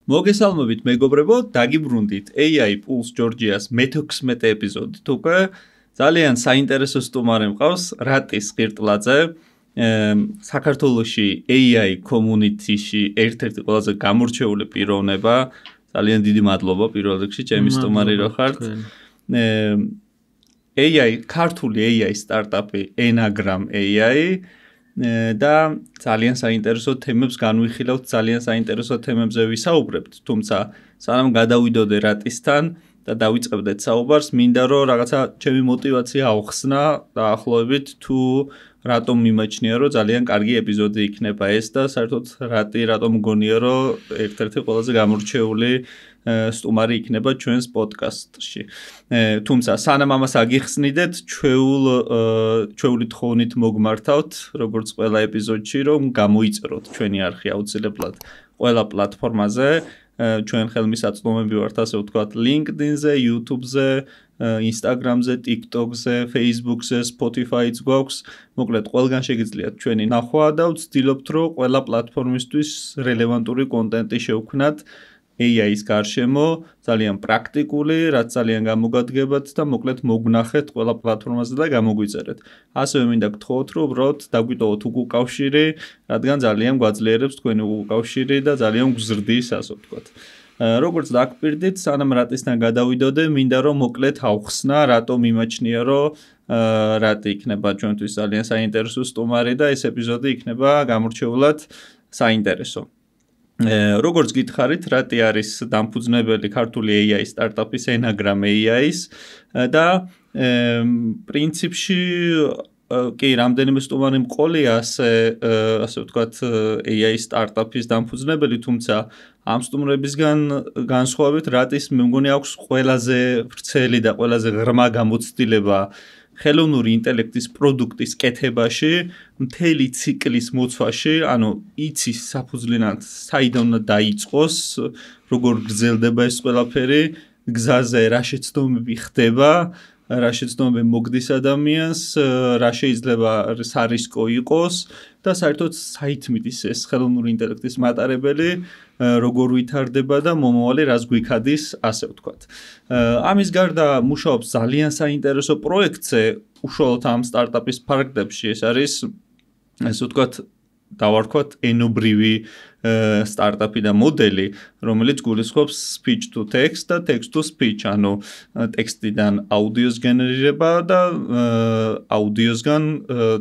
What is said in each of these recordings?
მოგესალმებით მეგობრებო, დაგიბრუნდით AI Pulse Georgia-ს მე-16 ეპიზოდით უკვე. ძალიან საინტერესო სტუმარი მყავს რატის ყირტლაძე. საქართველოში AI community-ში ერთ-ერთი ყველაზე გამორჩეული პიროვნება. ძალიან დიდი მადლობა პირველ რიგში ჩემი სტუმარი რო ხართ. AI ქართული AI სტარტაპი Enagram AI და ძალიან საინტერესო თემებს განვიხილავთ, ძალიან საინტერესო თემებზე ვისაუბრებთ, თუმცა სანამ გადავიდოდე რატისთან და დავიწყებდეთ საუბარს, მინდა რომ რაღაცა ჩემი мотиваცია ავხსნა დაახლოებით თუ რატომ მიმაჩნია რომ ძალიან კარგი ეპიზოდი იქნება ეს და საერთოდ რატომ მგონია რომ ერთ-ერთი ყველაზე გამორჩეული სტუმარი იქნება ჩვენს პოდკასტში. თუმცა სანამ ამას აგიხსნიდეთ, ჩვეული თხოვნით მოგმართავთ, როგორც ყველა ეპიზოდში, რომ გამოიწეროთ ჩვენი არხი აუცილებლად ყველა პლატფორმაზე. ჩვენ ხელმისაწვდომები ვართ, ასე ვთქვათ, LinkedIn-ზე, YouTube-ზე, Instagram-ზე, TikTok-ზე, Facebook-ზე, Spotify-ც გვაქვს. მოკლედ, ყველგან შეგიძლიათ ჩვენი ნახვა და ვცდილობთ, რომ ყველა პლატფორმისთვის რელევანტური კონტენტი შევქმნათ. AI-ის გარშემო ძალიან პრაქტიკული, რაც ძალიან გამოგადგებათ და მოკლედ მოგვნახეთ ყველა პლატფორმაზე და გამოგვიწერეთ. ასევე მინდა გთხოვოთ, რომ უბრალოდ დაგვიტოვოთ უკავშირი, რადგან ძალიან გვაძლიერებს თქვენი უკავშირი და ძალიან გვზრდის, ასე ვთქვათ. როგორც დაგპირდით, სანამ რატისთან გადავიდოდე, მინდა რომ მოკლედ ავხსნა, რატომ იმაჩნია, რომ რატი იქნება ჩვენთვის ძალიან საინტერესო სტუმარი და ეს ეპიზოდი იქნება გამორჩეულად საინტერესო. როგორც გითხარით, რატი არის დამფუძნებელი ქართული AI სტარტაპის Enagram AI-ის და პრინციპში კი რამდენიმე სტუმარი მყოლია ასე ვთქვათ AI სტარტაპის დამფუძნებელი, თუმცა ამ სტუმრებისგან განსხვავებით რატის მე მგონი აქვს ყველაზე ვრცელი და ყველაზე ღრმა გამოცდილება ხელოვნური ინტელექტის პროდუქტის კეთებაში, მთელი ციკლის მოცვაში, ანუ იცის საფუძვლიანად საიდან უნდა დაიწყოს, როგორ გრძელდება ეს ყველაფერი, გზაზე რა შეცდომები ხდება, რა შეცდომები მოგდის ადამიანს, რა შეიძლება სარისკო იყოს და საერთოდ საითმის ეს ხელოვნური ინტელექტის მატარებელი როგორ ვითარდება და მომავალი რას გვიქადის, ასე ვთქვათ. ამის გარდა მუშაობს ძალიან საინტერესო პროექტზე, უშუალოდ ამ სტარტაპის ფარგლებში, ეს არის, ასე ვთქვათ, დავარქვათ ენობრივი სტარტაპი და მოდელი, რომელიც გულისხმობს speech to text და text to speech, ანუ ტექსტიდან აუდიოს გენერირება და აუდიოსგან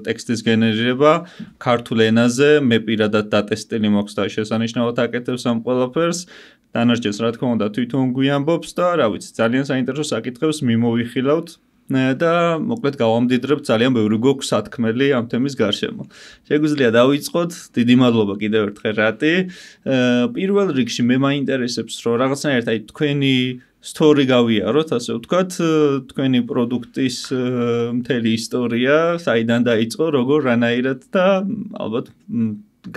ტექსტის გენერირება ქართულ ენაზე. მე პირადად დატესტილი მაქვს და შესანიშნავად აკეთებს ამ ყველაფერს. დანარჩენს რა თქმა უნდა თვითონ გვიამბობს და რა ვიცი, ძალიან საინტერესო საკითხებს მიმოვიხილავთ. და მოკლედ გავამდიდრებთ ძალიან ბევრი გვაქვს სათქმელი ამ თემის გარშემო. შეგვიძლია დავიწყოთ. დიდი მადლობა კიდევ ერთხელ რატი. პირველ რიგში მე მაინტერესებს რომ რაღაცნაირად აი თქვენი story გავიაროთ, ასე ვთქვათ, თქვენი პროდუქტის მთელი ისტორია, საიდან დაიწყო, როგორ რანაირად და ალბათ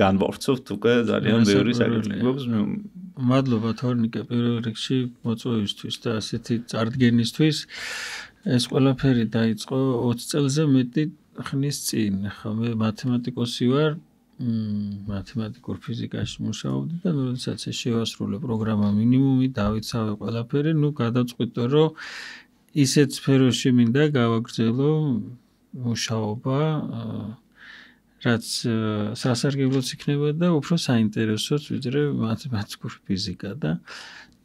განვავრცობთ უკვე ძალიან ბევრი საკითხი გვაქვს. მადლობა თორნიკე პირველ რიგში მოწვევისთვის და ასეთი წარდგენისთვის. ეს ყველაფერი დაიწყო 20 წელზე მეტი ხნის წინ. ხა მე მათემატიკოსი ვარ, მათემატიკურ ფიზიკაში მუშაობდი და როდესაც შევასრულე პროგრამა მინიმუმი, დავიცავე ყველაფერი, გადავწყვიტე, რომ ისეთ სფეროში მინდა გავაგრძელო მუშაობა, რაც სასარგებლოც იქნება და უფრო საინტერესოც, ვიდრე მათემატიკური ფიზიკა და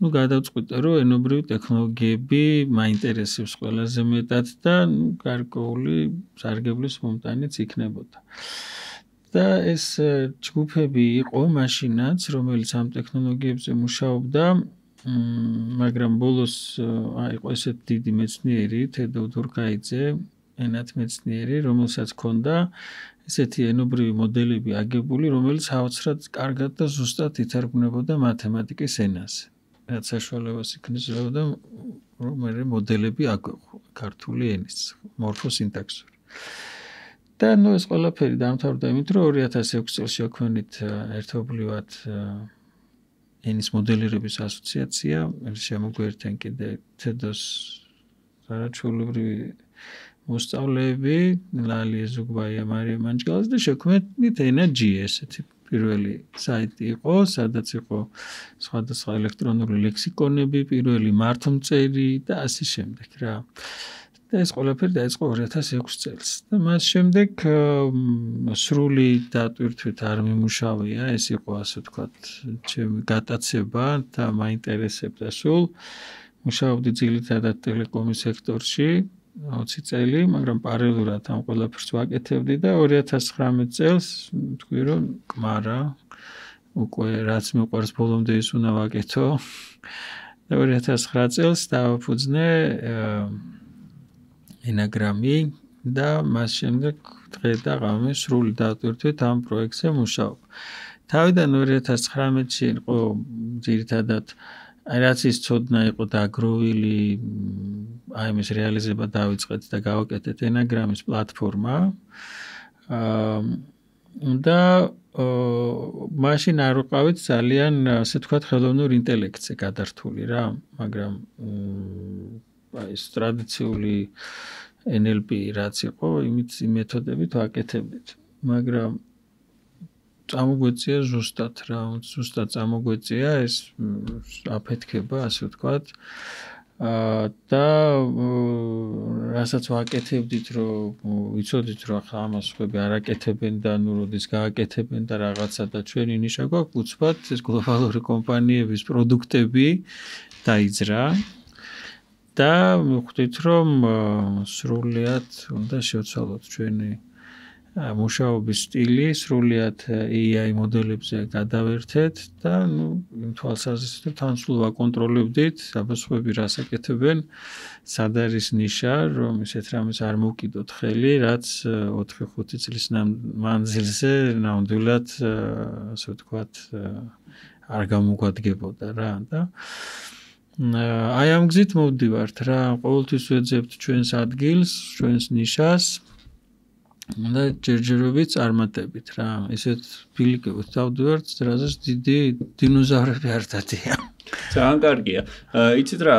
გადავწყვიტე, რომ ენობრივი ტექნოლოგიები მაინტერესებს ყველაზე მეტად და გარკვეული სარგებლის მომტანიც იქნებოდა. და ეს ჯგუფები იყო მაშინაც, რომელიც ამ ტექნოლოგიებზე მუშაობდა, მაგრამ ბოლოს იყო ესეთ დიდი მეცნიერი, თედო დურქაიძე, ენათმეცნიერი, რომელსაც ჰქონდა ესეთი ენობრივი მოდელები აგებული, რომელიც საოცრად კარგად და ზუსტად ითარგმნებოდა მათემატიკის ენაზე. რაც საშუალებას იქნებოდა, რომ მე მოდელები აგვეყო ქართული ენის მორფოსინტაქსური. და ეს ყველაფერი დამთავრდა იმით, რომ 2006 წელს შექმნით ერთობლივად ენის მოდელირების ასოციაცია, შემოგვიერთდნენ კიდე თედოს არაჩვეულებრივი მოსწავლეები, ლალია ზუგბაია, მარია მანჯგალაძე და შექმნით ENA-G ესეთი პირველი საიტი იყო, სადაც იყო სხვადასხვა ელექტრონული ლექსიკონები, პირველი მართლმწერი და ასე შემდეგ რა. და ეს ყველაფერი დაიწყო 2006 წელს. და მას შემდეგ სრული დატვირთვით არ მიმუშავია, ეს იყო ასე ვთქვათ, ჩემი გატაცება და მაინტერესებდა სულ. მუშაობდი ძირითადად ტელეკომის სექტორში 20 წელი, მაგრამ პარალელურად ამ ყველაფერს ვაკეთებდი და 2019 წელს თქვი რომ კმარა უკვე რაც მიყვარს ბოლომდე ის უნდა ვაკეთო. და 2009 წელს დავაფუძნე ენაგრამი და მას შემდეგ დღე და ღამე სრული დატვირთვით ამ პროექტზე მუშაობ. თავიდან 2019-ში იყო ძირითადად რაც ის ცოდნა იყო დაგროვილი, აი ეს რეალიზება დავიწყეთ და გავაკეთეთ ენაგრამის პლატფორმა. და მაშინ არ ვიყავით ძალიან ასე ვთქვათ ხელოვნურ ინტელექტზე გადართული რა, მაგრამ აი ეს ტრადიციული NLP რაც იყო, იმით მეთოდებით ვაკეთებდით. მაგრამ წამოგვეწია ზუსტად რა, ზუსტად წამოგვეწია ეს აფეთქება, ასე ვთქვათ. და რასაც ვაკეთებდით, რომ ვიცოდით, რომ ახლა ამას ხები არ აკეთებენ და ნუ როდის გააკეთებენ და რაღაცა და ჩვენი ნიშა გვაქვს, უცბად ეს გლობალური კომპანიების პროდუქტები დაიძრა. და ვხვდით, რომ სრულიად უნდა შევცვალოთ ჩვენი მუშაობის სტილი, სრულიად AI მოდელებზე გადავერთეთ და ნუ იმ თვალსაზრისით თან სულ ვაკონტროლებდით, აბასხვები რას აკეთებენ, სად არის ნიშა, რომ ისეთ რამეს არ მოვკიდოთ ხელი, რაც 4-5 წლის მანძილზე ნამდვილად, ასე ვთქვათ, არ გამოგვადგებოდა რა და აი ამ გზით მოვდივართ რა, ყოველთვის ვეძებთ ჩვენს ადგილს, ჩვენს ნიშას და ჯერჯერობით წარმატებით რა, ისეთ ფილიკებით დავდივართ, რასაც დიდი დინოზავრები არ დადიან. ძალიან კარგია. იცით რა,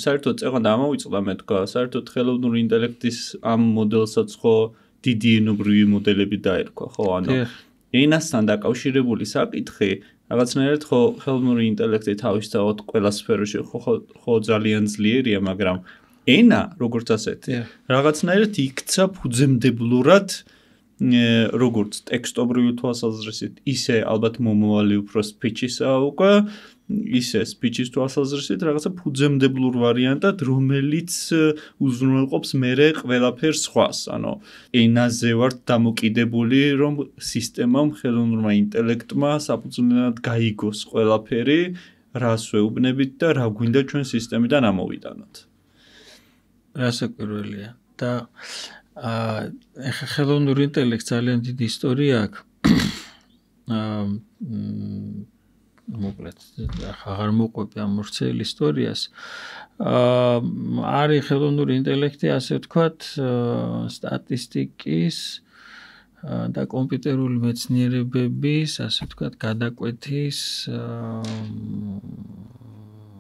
საერთოდ წეღან ამოვიწყდა მე თქვა, საერთოდ ხელოვნური ინტელექტის ამ მოდელსაც ხო დიდი ენობრივი მოდელები დაერქვა, ხო? ანუ ენასთან დაკავშირებული საკითხი რაღაცნაირად ხო ხელოვნური ინტელექტი თავისთავად ყველა სფეროში ხო ძალიან ძლიერია, მაგრამ ენა როგორც ასეთი რაღაცნაირად იქცა ფუძემდებლურად როგორც ტექსტობრივი თვალსაზრისით, ისე ალბათ მომავალი უფრო სპიჩისა უკვე ისე სპიჩის თვალსაზრისით რაღაცა ფუძემდებლურ ვარიანტად, რომელიც უზრუნველყოფს მერე ყველაფერს სხვას. ანუ ენაზე ვართ დამოკიდებული, რომ სისტემამ ხელოვნურმა ინტელექტმა საფუძვლად გაიგოს ყველაფერი, რას ვეუბნებით და რა გვინდა ჩვენ სისტემიდან ამოვიტანოთ. რასაკვირველია და ეხლა ხელოვნურ ინტელექტს ძალიან დიდი ისტორია აქვს. მოკლედ აღარ მოყვები ამ მორცელი ისტორიას. არის ხელოვნური ინტელექტი, ასე ვთქვათ, სტატისტიკის და კომპიუტერული მეცნიერებების, ასე ვთქვათ, გადაკვეთის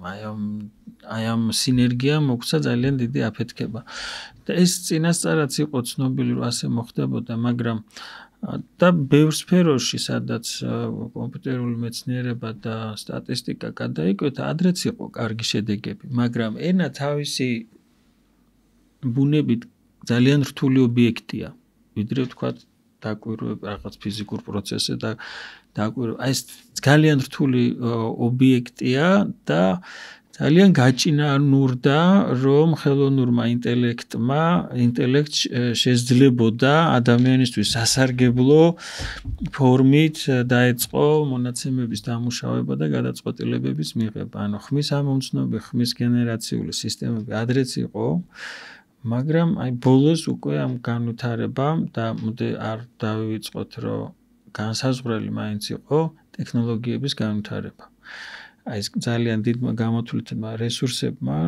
აი ამ სინერგიამ მოგვცა ძალიან დიდი აფეთქება. და ეს წინასწარაც იყო ცნობილი, რომ ასე მოხდებოდა, მაგრამ და ბევრ სფეროში, სადაც კომპიუტერული მეცნიერება და სტატისტიკა გადაიკვეთა, ადრეც იყო კარგი შედეგები, მაგრამ ენა თავისი ბუნებით ძალიან რთული ობიექტია, ვიდრე ვთქვათ, დაკვირვება რაღაც ფიზიკურ პროცესზე და დაკვირვება. ეს ძალიან რთული ობიექტია და ძალიან გაჭიანურდა, რომ ხელოვნურმა ინტელექტს შეძლებოდა ადამიანისთვის სასარგებლო ფორმით დაეწყო მონაცემების დამუშავება და გადაწყვეტილებების მიღება. ანუ ხმის ამომცნობი, ხმის გენერაციული სისტემები ადრეც იყო, მაგრამ აი ბოლოს უკვე ამ განვითარებამ და არ დავივიწყოთ, რომ განსაზღვრელი მაინც იყო ტექნოლოგიების განვითარება. აი ეს ძალიან დიდმა გამოთვლითმა რესურსებმა,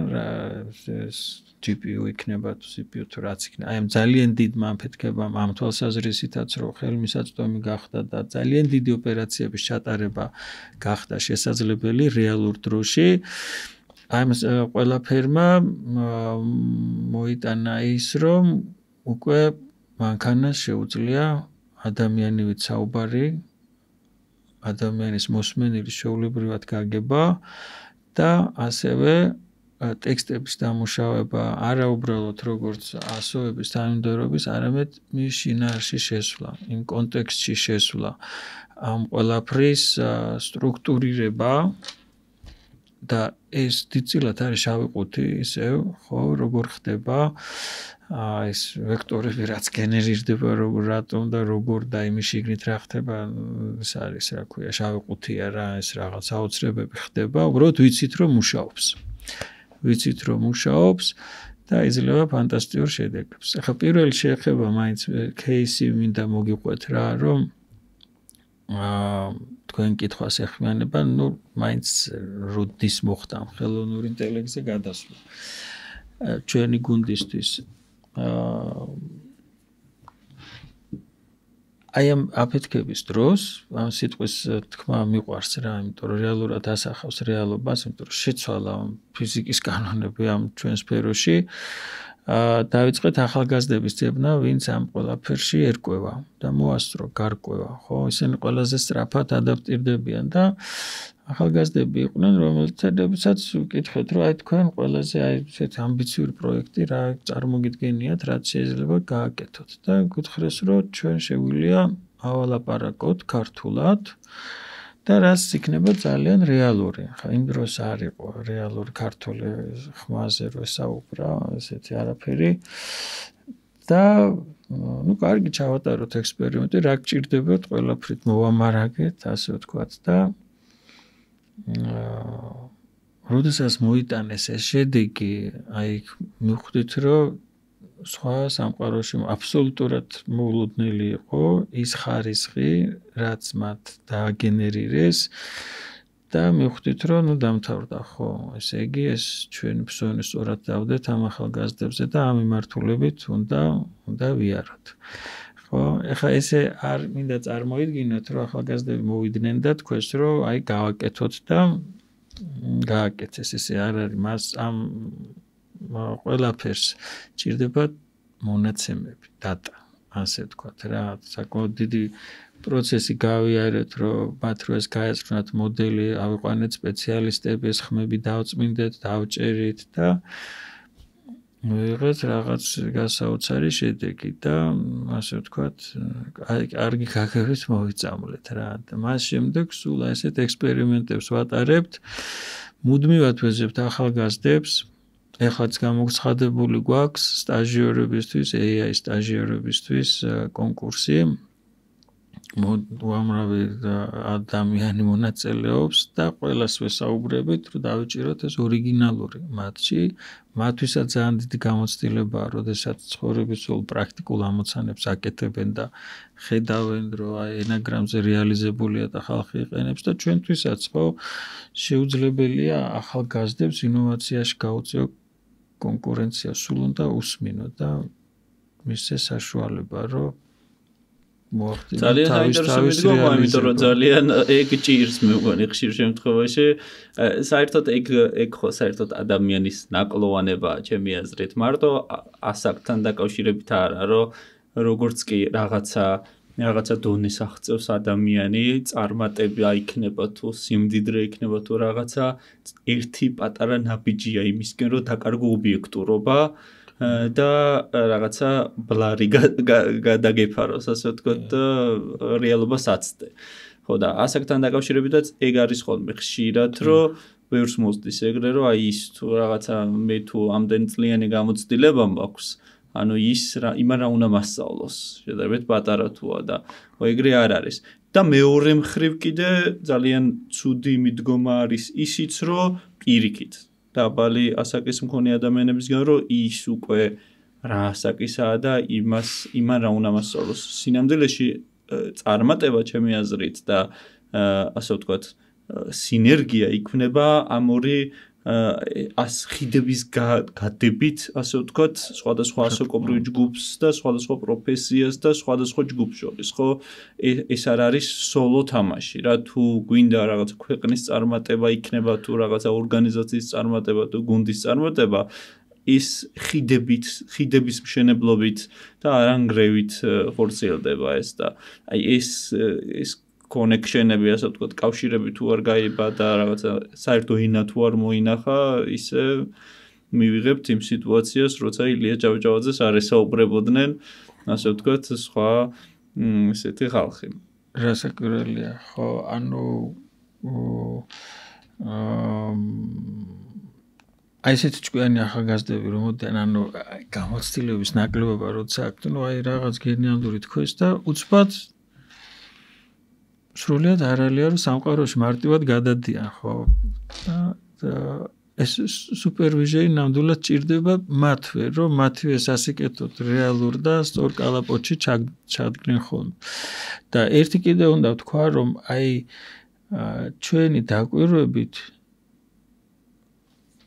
GPU იქნება თუ CPU თუ რაც იქნება, აი ამ ძალიან დიდმა აფეთქებამ ამ თვალსაზრისითაც, რომ ხელმისაწვდომი გახდა და ძალიან დიდი ოპერაციების ჩატარება გახდა შესაძლებელი რეალურ დროში. აი ამ ყველაფერმა მოიტანა ის, რომ უკვე მანქანას შეუძლია ადამიანივით საუბარი ადამიანის მოსმენილი შეულებრივად გაგება და ასევე ტექსტების დამუშავება არა უბრალოდ როგორც ასოების თანმიმდევრობის, არამედ მის შინაარსში შესვლა, იმ კონტექსტში შესვლა, ამ ყველაფრის სტრუქტურირება და ეს დიდწილად არის შავი ყუთი, ისევ, ხო, როგორ ხდება ეს ვექტორები რაც გენერირდება, რატომ და როგორ და იმის შიგნით რა ხდება, ეს არის, რა ქვია, შავი ყუთია რა, ეს რაღაც აუცილებლები ხდება, უბრალოდ ვიცით რომ მუშაობს და იძლევა ფანტასტიკურ შედეგებს. ახლა პირველი შეეხება მაინც кейსი მინდა მოგიყვეთ რა, რომ თქვენ კითხვას ეხმიანება, მაინც როდის მოხდა ხელოვნურ ინტელექტზე გადასვლა. ჩვენი გუნდისთვის აი ამ აფეთქების დროს ამ სიტყვის თქმა მიყვარს რა, იმიტომ რომ რეალურად ასახავს რეალობას, იმიტომ რომ შეცვალა ფიზიკის კანონები ამ ჩვენ სფეროში. დავიწყეთ ახალგაზრდების ძებნა, ვინც ამ ყველაფერში ერკვევა და მოასწრო გარკვევა, ხო? ისინი ყველაზე სწრაფად ადაპტირდებიან და ახალგაზრდები იყვნენ, რომელთაც ვკითხეთ, რომ აი თქვენ ყველაზე აი ესეთი ამბიციური პროექტი რა წარმოგიდგენიათ, რაც შეიძლება გააკეთოთ და გითხრეს, რომ ჩვენ შეგვიძლია ავალაპარაკოთ ქართულად და რაც იქნება ძალიან რეალური. ხა იმ დროს არ იყო რეალური ქართული ხმაზე რო ესაუბრა, ესეთი არაფერი. და კარგი ჩავატაროთ ექსპერიმენტი, რა გჭირდებათ ყველაფრით მოვამარაგეთ, ასე ვთქვათ და როდესაც მოიტანეს ეს შედეგი, აი მივხვდით, რომ სხვა სამყაროში აბსოლუტურად მოულოდნელი იყო ის ხარისხი, რაც მათ დააგენერირეს და მივხვდით, რომ დამთავრდა, ხო, ესე იგი ეს ჩვენი ფსონი სწორად დავდეთ ამ ახალგაზრდებზე და ამ მიმართულებით უნდა ვიაროთ. ხო, ეხლა ესე არ მინდა წარმოიდგინოთ, რომ ახალგაზრდები მოვიდნენ და თქვეს, რომ აი გავაკეთოთ და გააკეთეს, ესე არ არის, მას ამ ყველაფერს ჭირდება მონაცემები, დატა, ასე ვთქვათ რა, საკმაოდ დიდი პროცესი გავიარეთ, რომ მათ რო ეს გაეცნათ მოდელი, ავიყვანეთ სპეციალისტები, ეს ხმები დავწმინდეთ, დავჭერით და ვიღეთ რაღაც გასაოცარი შედეგი და ასე ვთქვათ, კარგი გაგებით მოვიწამლეთ რა. და მას შემდეგ სულ ესეთ ექსპერიმენტებს ვატარებთ, მუდმივად ვეძებთ ახალგაზრდებს. ეხლაც გამოცხადებული გვაქვს სტაჟიორებისთვის, AI სტაჟიორებისთვის კონკურსი. უამრავი ადამიანი მონაწილეობს და ყველას ვესაუბრებით, რომ დავიჭიროთ ეს ორიგინალური მათში. მათთვისაც ძალიან დიდი გამოცდილებაა, როდესაც ცხოვრების სულ პრაქტიკულ ამოცანებს აკეთებენ და ხედავენ, რომ აი ენაგრამზე რეალიზებულია და ხალხი იყენებს და ჩვენთვისაც ხო შეუძლებელია ახალგაზრდებს ინოვაციაში გაუწიო კონკურენცია სულ უნდა უსმინო და მისცე საშუალება, რომ ძალიან საინტერესო მიდგომა, იმიტომ რომ ძალიან ეგ ჭირს მე მგონი ხშირ შემთხვევაში. საერთოდ ეგ ხო საერთოდ ადამიანის ნაკლოვანებაა ჩემი აზრით. მარტო ასაკთან დაკავშირებით არა, რომ როგორც კი რაღაცა დონეს აღწევს ადამიანი, წარმატება იქნება თუ სიმდიდრე იქნება თუ რაღაცა ერთი პატარა ნაბიჯია იმისკენ, რომ დაკარგო ობიექტურობა და რაღაცა ბლარი გადაგეფაროს, ასე ვთქვათ, და რეალობას აცდე. ხო და ასაკთან დაკავშირებითაც ეგ არის ხოლმე ხშირად, რომ ბევრს მოსდის ეგრე, რომ აი ის თუ რაღაცა მე თუ ამდენი წლიანი გამოცდილება მაქვს, ანუ ის იმან რა უნდა მასწავლოს, შედარებით პატარა თუა და ეგრე არ არის. და მეორე მხრივ კიდე ძალიან ცუდი მიდგომა არის ისიც, რომ პირიქით დაბალი ასაკის მქონე ადამიანებისგან, რომ ის უკვე რა ასაკისაა და იმან რა უნდა მასწავლოს. სინამდვილეში წარმატება ჩემი აზრით და ასე ვთქვათ, სინერგია იქმნება ამ ორი ხიდების გადებით, ასე ვთქვათ, სხვადასხვა ასაკობრივ ჯგუფს და სხვადასხვა პროფესიას და სხვადასხვა ჯგუფს შორის, ხო? ეს არ არის სოლო თამაში, რა, თუ გვინდა რაღაცა ქვეყნის წარმატება იქნება, თუ რაღაცა ორგანიზაციის წარმატება, თუ გუნდის წარმატება, ის ხიდების მშენებლობით და არანგრევით ხორციელდება ეს და აი ეს კონექშენები, ასე ვთქვათ, კავშირები თუ არ გაიბა და რაღაცა საერთო ენა თუ არ მოინახა, ისე მივიღებთ იმ სიტუაციას, როცა ილია ჭავჭავაძეს არ ესაუბრებოდნენ, ასე ვთქვათ, სხვა ესეთი ხალხი. რასაკვირველია, ხო, ანუ აი ესეთი ჭკვიანი ახალგაზრდები რომოდან ანუ გამოცდილების ნაკლებობა როცა აქვს, ну აი რაღაც გენიალური თქვეს და უცბად სრულიად არალია რომ სამყაროში მარტივად გადადიან, ხო? და ეს სუპერვიზიოი ნამდვილად ჭირდება მათვე, რომ მათვე სასიკეთოდ რეალურ და სწორ კალაპოტში ჩადგნენ ხოლმე. და ერთი კიდე უნდა ვთქვა, რომ აი ჩვენი დაკვირვებით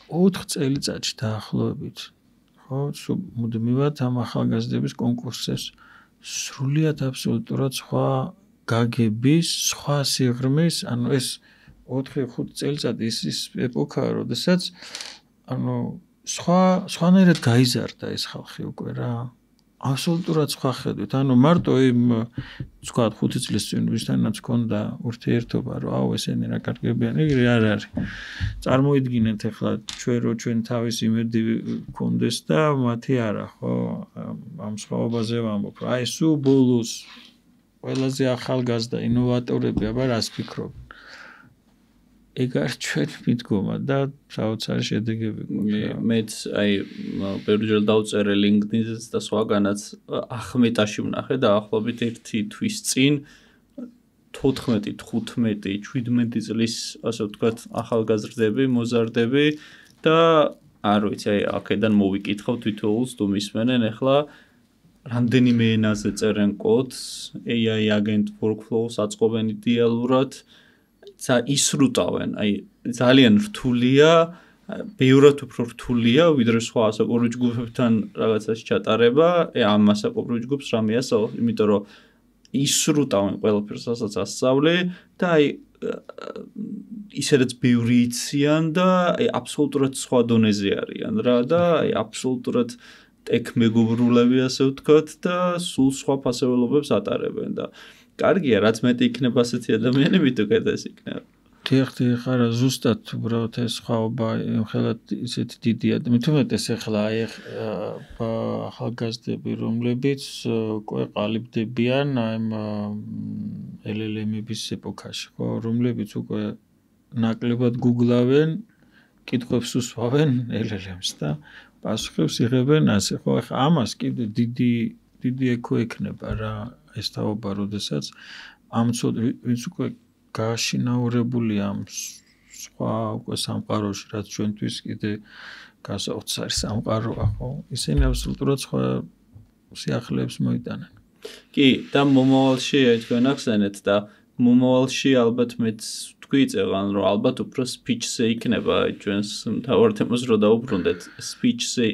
4 წელიწადში დაახლოებით, ხო, მუდმივად ამ ახალგაზრდების კონკურსებს სრულიად აბსოლუტურად სხვა გაგების, სხვა სიღრმის, ანუ ეს 4-5 წელიწადი ის ეპოქაა, როდესაც ანუ სხვანაირად გაიზარდა ეს ხალხი უკვე რა. აბსოლუტურად სხვა ხედვით. ანუ მარტო იმ თქვა 5 წლის წინ ვისთანაც ქონდა ურთიერთობა, რომ აუ ესენი რა კარგებიან, ეგრე არ არის. წარმოიდგინეთ ახლა ჩვენ თავის იმედი გქონდეს და მათი არა, ხო? ამ სხვაობაზე ვამბობ. აი სულ ბოლოს ყველაზე ახალგაზრდა ინოვატორები აბა რას ფიქრობენ? ეგ არის ჩვენი მიდგომა და საოცარი შედეგები გვაქვს. მეც აი ბევრჯერ დავწერე LinkedIn-ზე და სხვაგანაც ახმეტაში ვნახე და ახლობით ერთი თვის წინ 14, 15, 17 წლის ასე ვთქვათ ახალგაზრდები, მოზარდები და არ ვიცი, აი აქედან მოვიკითხავ თითოეულს თუ მისმენენ ახლა რამდენიმე ენაზე წერენ კოდს, AI agent workflow-ს აწყობენ იდეალურად ისრუტავენ, აი ძალიან რთულია, ბევრად უფრო რთულია, ვიდრე სხვა ასაკობრივ ჯგუფებთან რაღაცას ჩატარება, ამ ასაკობრივ ჯგუფს რამე ასწავლო, იმიტომ რომ ისრუტავენ ყველაფერს, რასაც ასწავლე და აი ისედაც ბევრი იციან და აი აბსოლუტურად სხვა დონეზე არიან რა და აი აბსოლუტურად ტექ მეგობრულები ასე ვთქვათ და სულ სხვა ფასეულობებს ატარებენ და კარგია, რაც მეტი იქნება ასეთი ადამიანები, თუ კეთეს იქნება. დიახ, არა, ზუსტად უბრალოდ ეს სხვაობა ხელად ისეთი დიდია. მithumetes ახლა აი ახალგაზრდები, რომლებიც უკვე ყალიბდებიან ამ LLM-ების ეპოქაში, ხო, რომლებიც უკვე ნაკლებად გუგლავენ, კითხვებს უსვავენ LLM-ს და პასუხებს იღებენ ასე, ხო, ახლა ამას კიდე დიდი ექო ექნება რა. ეს თაობა, როდესაც ამ ვინც უკვე გაშინაურებული ამ სხვა უკვე სამყაროში, რაც ჩვენთვის კიდე გასაოცარი სამყაროა, ხო? ისინი აბსოლუტურად სხვა სიახლეებს მოიტანენ. კი, და მომავალში თქვენ ახსენეთ და მომავალში ალბათ მეც თქვი წევან, რომ ალბათ უფრო speech-ზე იქნება ჩვენს მთავარ თემას რო დაუბრუნდეთ. speech-ზე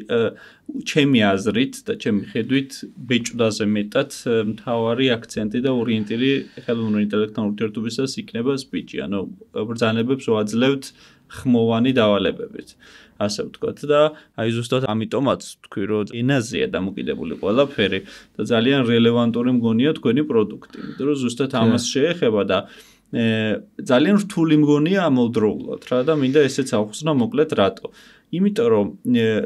ჩემი აზრით და ჩემი ხედვით ბეჭდაზე მეტად მთავარი აქცენტი და ორიენტირი ხელოვნური ინტელექტთან ურთიერთობისას იქნება speech-ი, ანუ ბრძანებებს ვაძლევთ ხმოვანი დავალებებით. ასე ვთქვათ და აი ზუსტად ამიტომაც თქვი რომ ენაზეა დამოკიდებული ყველაფერი და ძალიან რელევანტური მგონია თქვენი პროდუქტი. იმიტომ რომ ზუსტად ამას შეეხება და ძალიან რთული მგონია ამავდროულად რა და მინდა ესეც ავხსნა მოკლედ რატო. იმიტომ რომ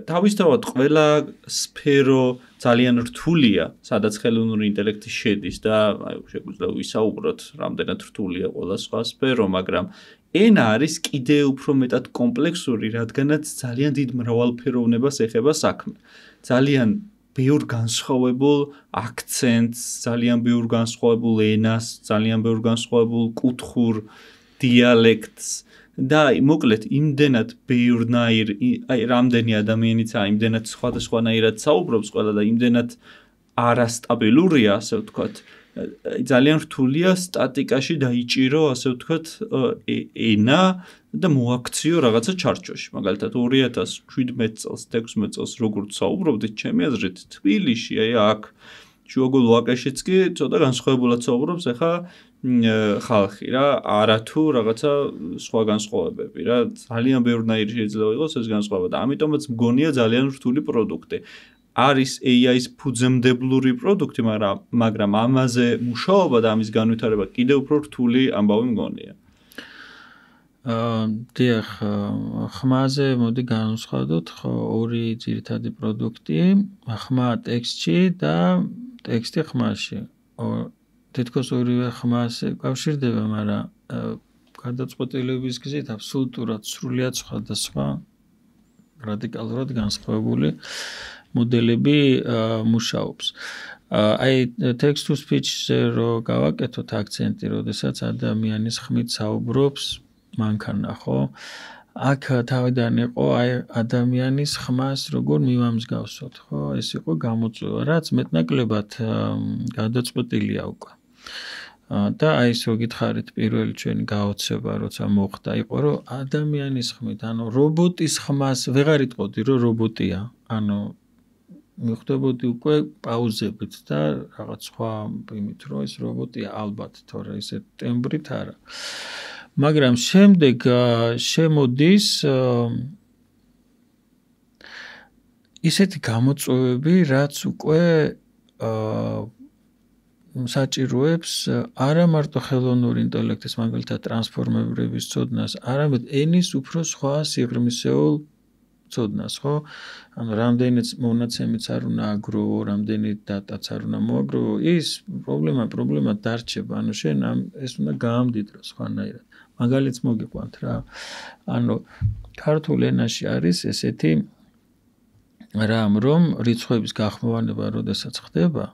თავისთავად ყველა სფერო ძალიან რთულია, სადაც ხელოვნური ინტელექტი შედის და აი შეგვიძლია ვისაუბროთ, რამდენად რთულია ყველა სხვა სფერო, მაგრამ ენა არის კიდე უფრო მეტად კომპლექსური, რადგანაც ძალიან დიდ მრავალფეროვნებას ეხება საქმე. ძალიან ბევრ განსხვავებულ აქცენტს, ძალიან ბევრ განსხვავებულ ენას, ძალიან ბევრ განსხვავებულ კუთხურ დიალექტს და მოკლედ იმდენად ბევრნაირ, აი რამდენი ადამიანიც იმდენად სხვადასხვანაირად საუბრობს ყველა და იმდენად არასტაბილურია, ასე ვთქვათ, ძალიან რთულია სტატიკაში დაიჭირო, ასე ვთქვათ, ენა და მოაქციო რაღაცა ჩარჩოში. მაგალითად 2017 წელს, 16 წელს როგორც საუბრობდით, ჩემი აზრით, თბილისში, აი აქ შუაგულ ვაკეშიც კი ცოტა განსხვავებულად საუბრობს ახლა ხალხი რა, არათუ რაღაცა სხვა განსხვავებები რა, ძალიან ბევრნაირი შეიძლება იყოს ეს განსხვავება და ამიტომაც მგონია ძალიან რთული პროდუქტი. არის AI-ის ფუძემდებლური პროდუქტი, მაგრამ ამაზე მუშაობა და ამის განვითარება კიდევ უფრო რთული ამბავი მგონია. დიახ, ხმაზე მოდი განვსხვადოთ ორი ძირითადი პროდუქტი, ხმა ტექსტში და ტექსტი ხმაში. თითქოს ორივე ხმას ეკავშირდება, მაგრამ გადაწყვეტილების გზით აბსოლუტურად სრულიად სხვადასხვა რადიკალურად განსხვავებული მოდელები მუშაობს. აი text to speech-ზე რო გავაკეთოთ აქცენტი, როდესაც ადამიანის ხმით საუბრობს მანქანა, ხო? აქ თავიდან იყო აი ადამიანის ხმას როგორ მივამსგავსოთ, ხო? ეს იყო გამოწვევა, რაც მეტნაკლებად გადაწყვეტილია უკვე. და აი ეს რო გითხარით პირველი ჩვენი გაოცება როცა მოხდა იყო რომ ადამიანის ხმით ანუ რობოტის ხმას ვეღარ იტყოდი რომ რობოტია ანუ მიხვდებოდი უკვე პაუზებით და რაღაც სხვა იმით რომ ეს რობოტია ალბათ თორე ესე ტემბრით არა მაგრამ შემდეგ შემოდის ისეთი გამოწვევები რაც უკვე საჭიროებს არა მარტო ხელოვნური ინტელექტის მაგალითად ტრანსფორმირების ცოდნას, არამედ ენის უფრო სხვა სიღრმისეულ ცოდნას, ხო? ანუ რამდენიც მონაცემიც არ უნდა აგროვო, რამდენი დატაც არ უნდა მოაგროვო, ის პრობლემა დარჩება. ანუ შენ ეს უნდა გაამდიდრო სხვანაირად. მაგალითს მოგიყვანთ რა. ანუ ქართულ ენაში არის ესეთი რამ რომ რიცხვების გახმოვანება როდესაც ხდება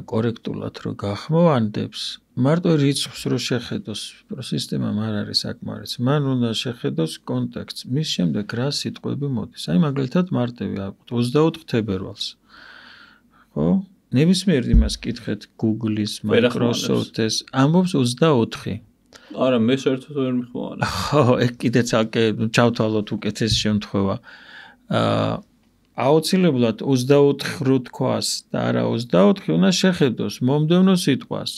კორექტულად რო გახმოვანდებს მარტო რიცხვს რო შეხედოს სისტემამ არ არის საკმარისი მან უნდა შეხედოს კონტექსტს მის შემდეგ რა სიტყვები მოდის აი მაგალითად მარტივი აკვთ 24 თებერვალს ხო ნებისმიერ იმას კითხეთ Google-ის Microsoft-ის ამბობს 24 არა მე საერთოდ ვერ მიხმოვანა ხო ეგ კიდე ცალკე ჩავთვალოთ უკეთესი შემთხვევა აუცილებლად 24 რო თქვას და არა 24 უნდა შეხედოს მომდევნო სიტყვას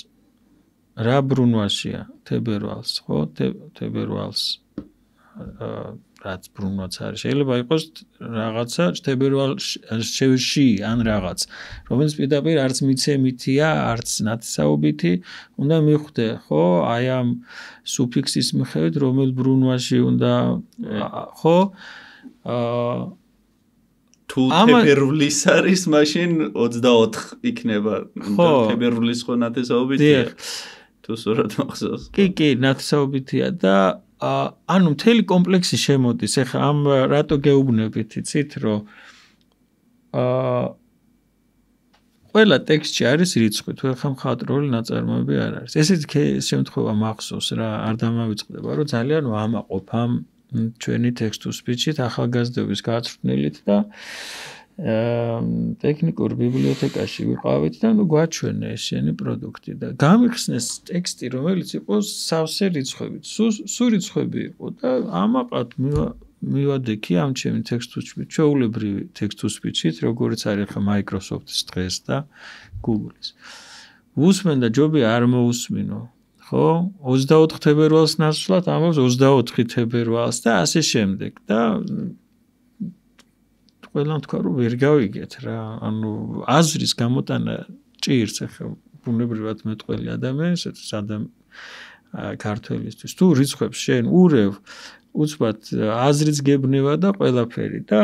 რა ბრუნვაშია თებერვალს ხო თებერვალს რაც ბრუნვაც არის შეიძლება იყოს რაღაცა თებერვალში ან რაღაც რომელიც პირდაპირ არც მიცემითია არც ნათესაობითი უნდა მიხვდე ხო აი ამ სუფიქსის მიხედვით რომელ ბრუნვაში უნდა ხო თუ თებერვლის არის მაშინ 24 იქნება თებერვლის ხო ნათესაობითია თუ სწორად მახსოვს კი ნათესაობითია და ანუ მთელი კომპლექსი შემოდის ეხლა ამ რატო გეუბნებით იცით რომ ყველა ტექსტში არის რიცხვი თუ ეხლა მხატვრული ნაწარმოები არ არის ესეც შემთხვევა მახსოვს რა არ დამავიწყდება რომ ძალიან ვამაყობ ამ ჩვენი text to speech-ით ახალგაზრდების გაწვრთნილით და ტექნიკურ ბიბლიოთეკაში ვიყავით და ნუ გვაჩვენე ეს შენი პროდუქტი და გამიხსნეს ტექსტი რომელიც იყო სავსე რიცხვებით სულ რიცხვები იყო და ამაყად მივადექი ამ ჩემი text to speech ჩვეულებრივი text to speech-ით როგორც არის ხა Microsoft-ის დღეს და Google-ის უსმენ და ჯობი არ მოусმინო ხო 24 თებერვალს ნაცვლად ამბობს 24 თებერვალს და ასე შემდეგ და ყველამ თქვა რომ ვერ გავიგეთ რა ანუ აზრის გამოტანა ჭირს ახლა ბუნებრივად მეტყველი ადამიანს ქართველისთვის თუ რიცხვებს შენ ურევ უცბად აზრიც გებნება და ყველაფერი და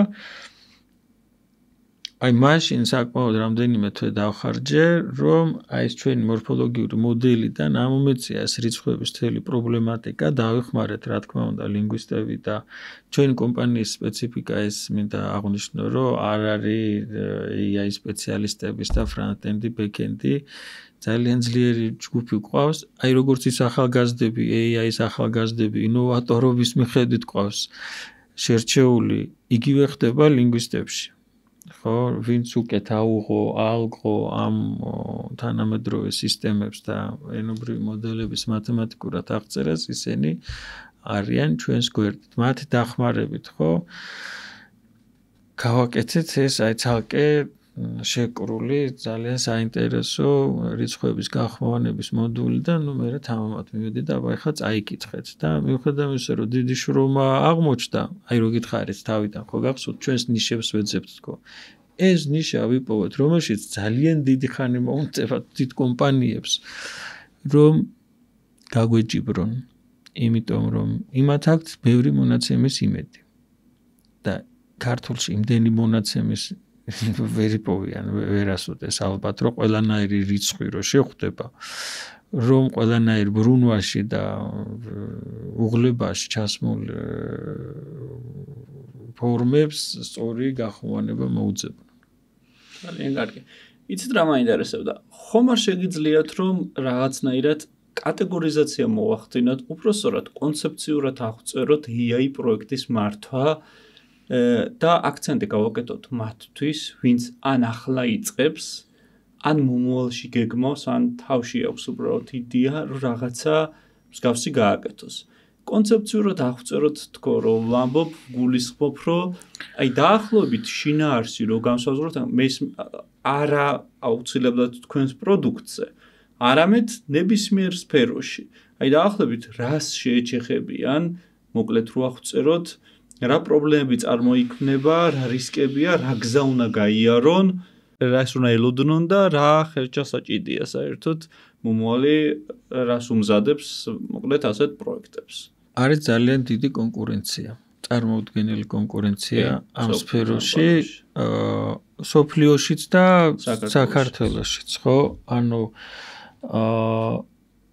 აი მაშინ საკმაოდ რამდენიმე თვე დავხარჯე რომ აი ეს ჩვენი მორფოლოგიური მოდელიდან ამომეწია ეს რიცხვების თელი პრობლემატიკა დავიხმარეთ რა თქმა უნდა ლინგვისტები და ჩვენი კომპანიის სპეციფიკა ეს მინდა აღვნიშნო რომ არ არის AI სპეციალისტების და ფრონტენდი ბექენდი ძალიან ძლიერი ჯგუფი ყავს აი როგორც ის ახალგაზრდები AI-ის ახალგაზრდები ინოვატორობის მიხედვით ყავს შერჩეული იგივე ხდება ლინგვისტებში ხო ვინც უკეთ აუღო ალგო ამ თანამედროვე სისტემებს და ენობრივი მოდელების მათემატიკურად აღწერას ისინი არიან ჩვენს გვერდით მათი დახმარებით ხო გავაკეთეთ ეს აი ცალკე შეკრული ძალიან საინტერესო რიცხვების გახმოვანების მოდული და ნუ მე თამამად მივედი და აბა წაიკითხეთ და მიუხედავად იმისა რომ დიდი შრომა აღმოჩნდა აი რო გითხარით თავიდან ხო გახსოვთ ჩვენს ნიშებს ვეძებთ თქო ეს ნიშა ვიპოვოთ, რომელშიც ძალიან დიდი ხანი მოუნწევათ დიდ კომპანიებს, რომ გაგვეჭიბრონ, იმიტომ რომ იმათ აქვთ ბევრი მონაცემის იმედი. და ქართულში იმდენი მონაცემის ვერ იპოვიან, ვერ ასოდეს ალბათ, რომ ყველანაირი რიცხვი რო შეხვდება, რომ ყველანაირ ბრუნვაში და უღლებაში ჩასმულ ფორმებს სწორი გახმოვანება მოუძებნონ. ძალიან კარგი. იცით რა მაინტერესებდა? ხომ არ შეგიძლიათ რომ რაღაცნაირად კატეგორიზაცია მოახდინოთ, უпроსტად კონცეფციურად აღწეროთ AI პროექტის მართვა და აქცენტი გავაკეთოთ მათთვის, ვინც ან ახლა იწყებს, ან მომავალში გეგმავს, ან თავში აქვს უბრალოდ იდეა, რომ რაღაცა მსგავსი გააკეთოს. კონცეფციურად აღწეროთ თქო, რომ ვამბობ, გულისხმობ, რომ აი დაახლოებით შინაარსი რო განსაზღვროთ, მე არა აუცილებლად თქვენს პროდუქტზე, არამედ ნებისმიერ სფეროში. აი დაახლოებით რას შეეჩეხებიან, მოკლედ რო აღწეროთ, რა პრობლემები წარმოიქმნება, რა რისკებია, რა გზა უნდა გაიარონ, რას უნდა ელოდნონ და რა ხელჩასაჭიდია საერთოდ მომავალი რას უმზადებს, მოკლედ ასეთ პროექტებს. არის ძალიან დიდი კონკურენცია. წარმოუდგენელი კონკურენცია ამ სფეროში, სოფლიოშიც და საქართველოშიც, ხო? ანუ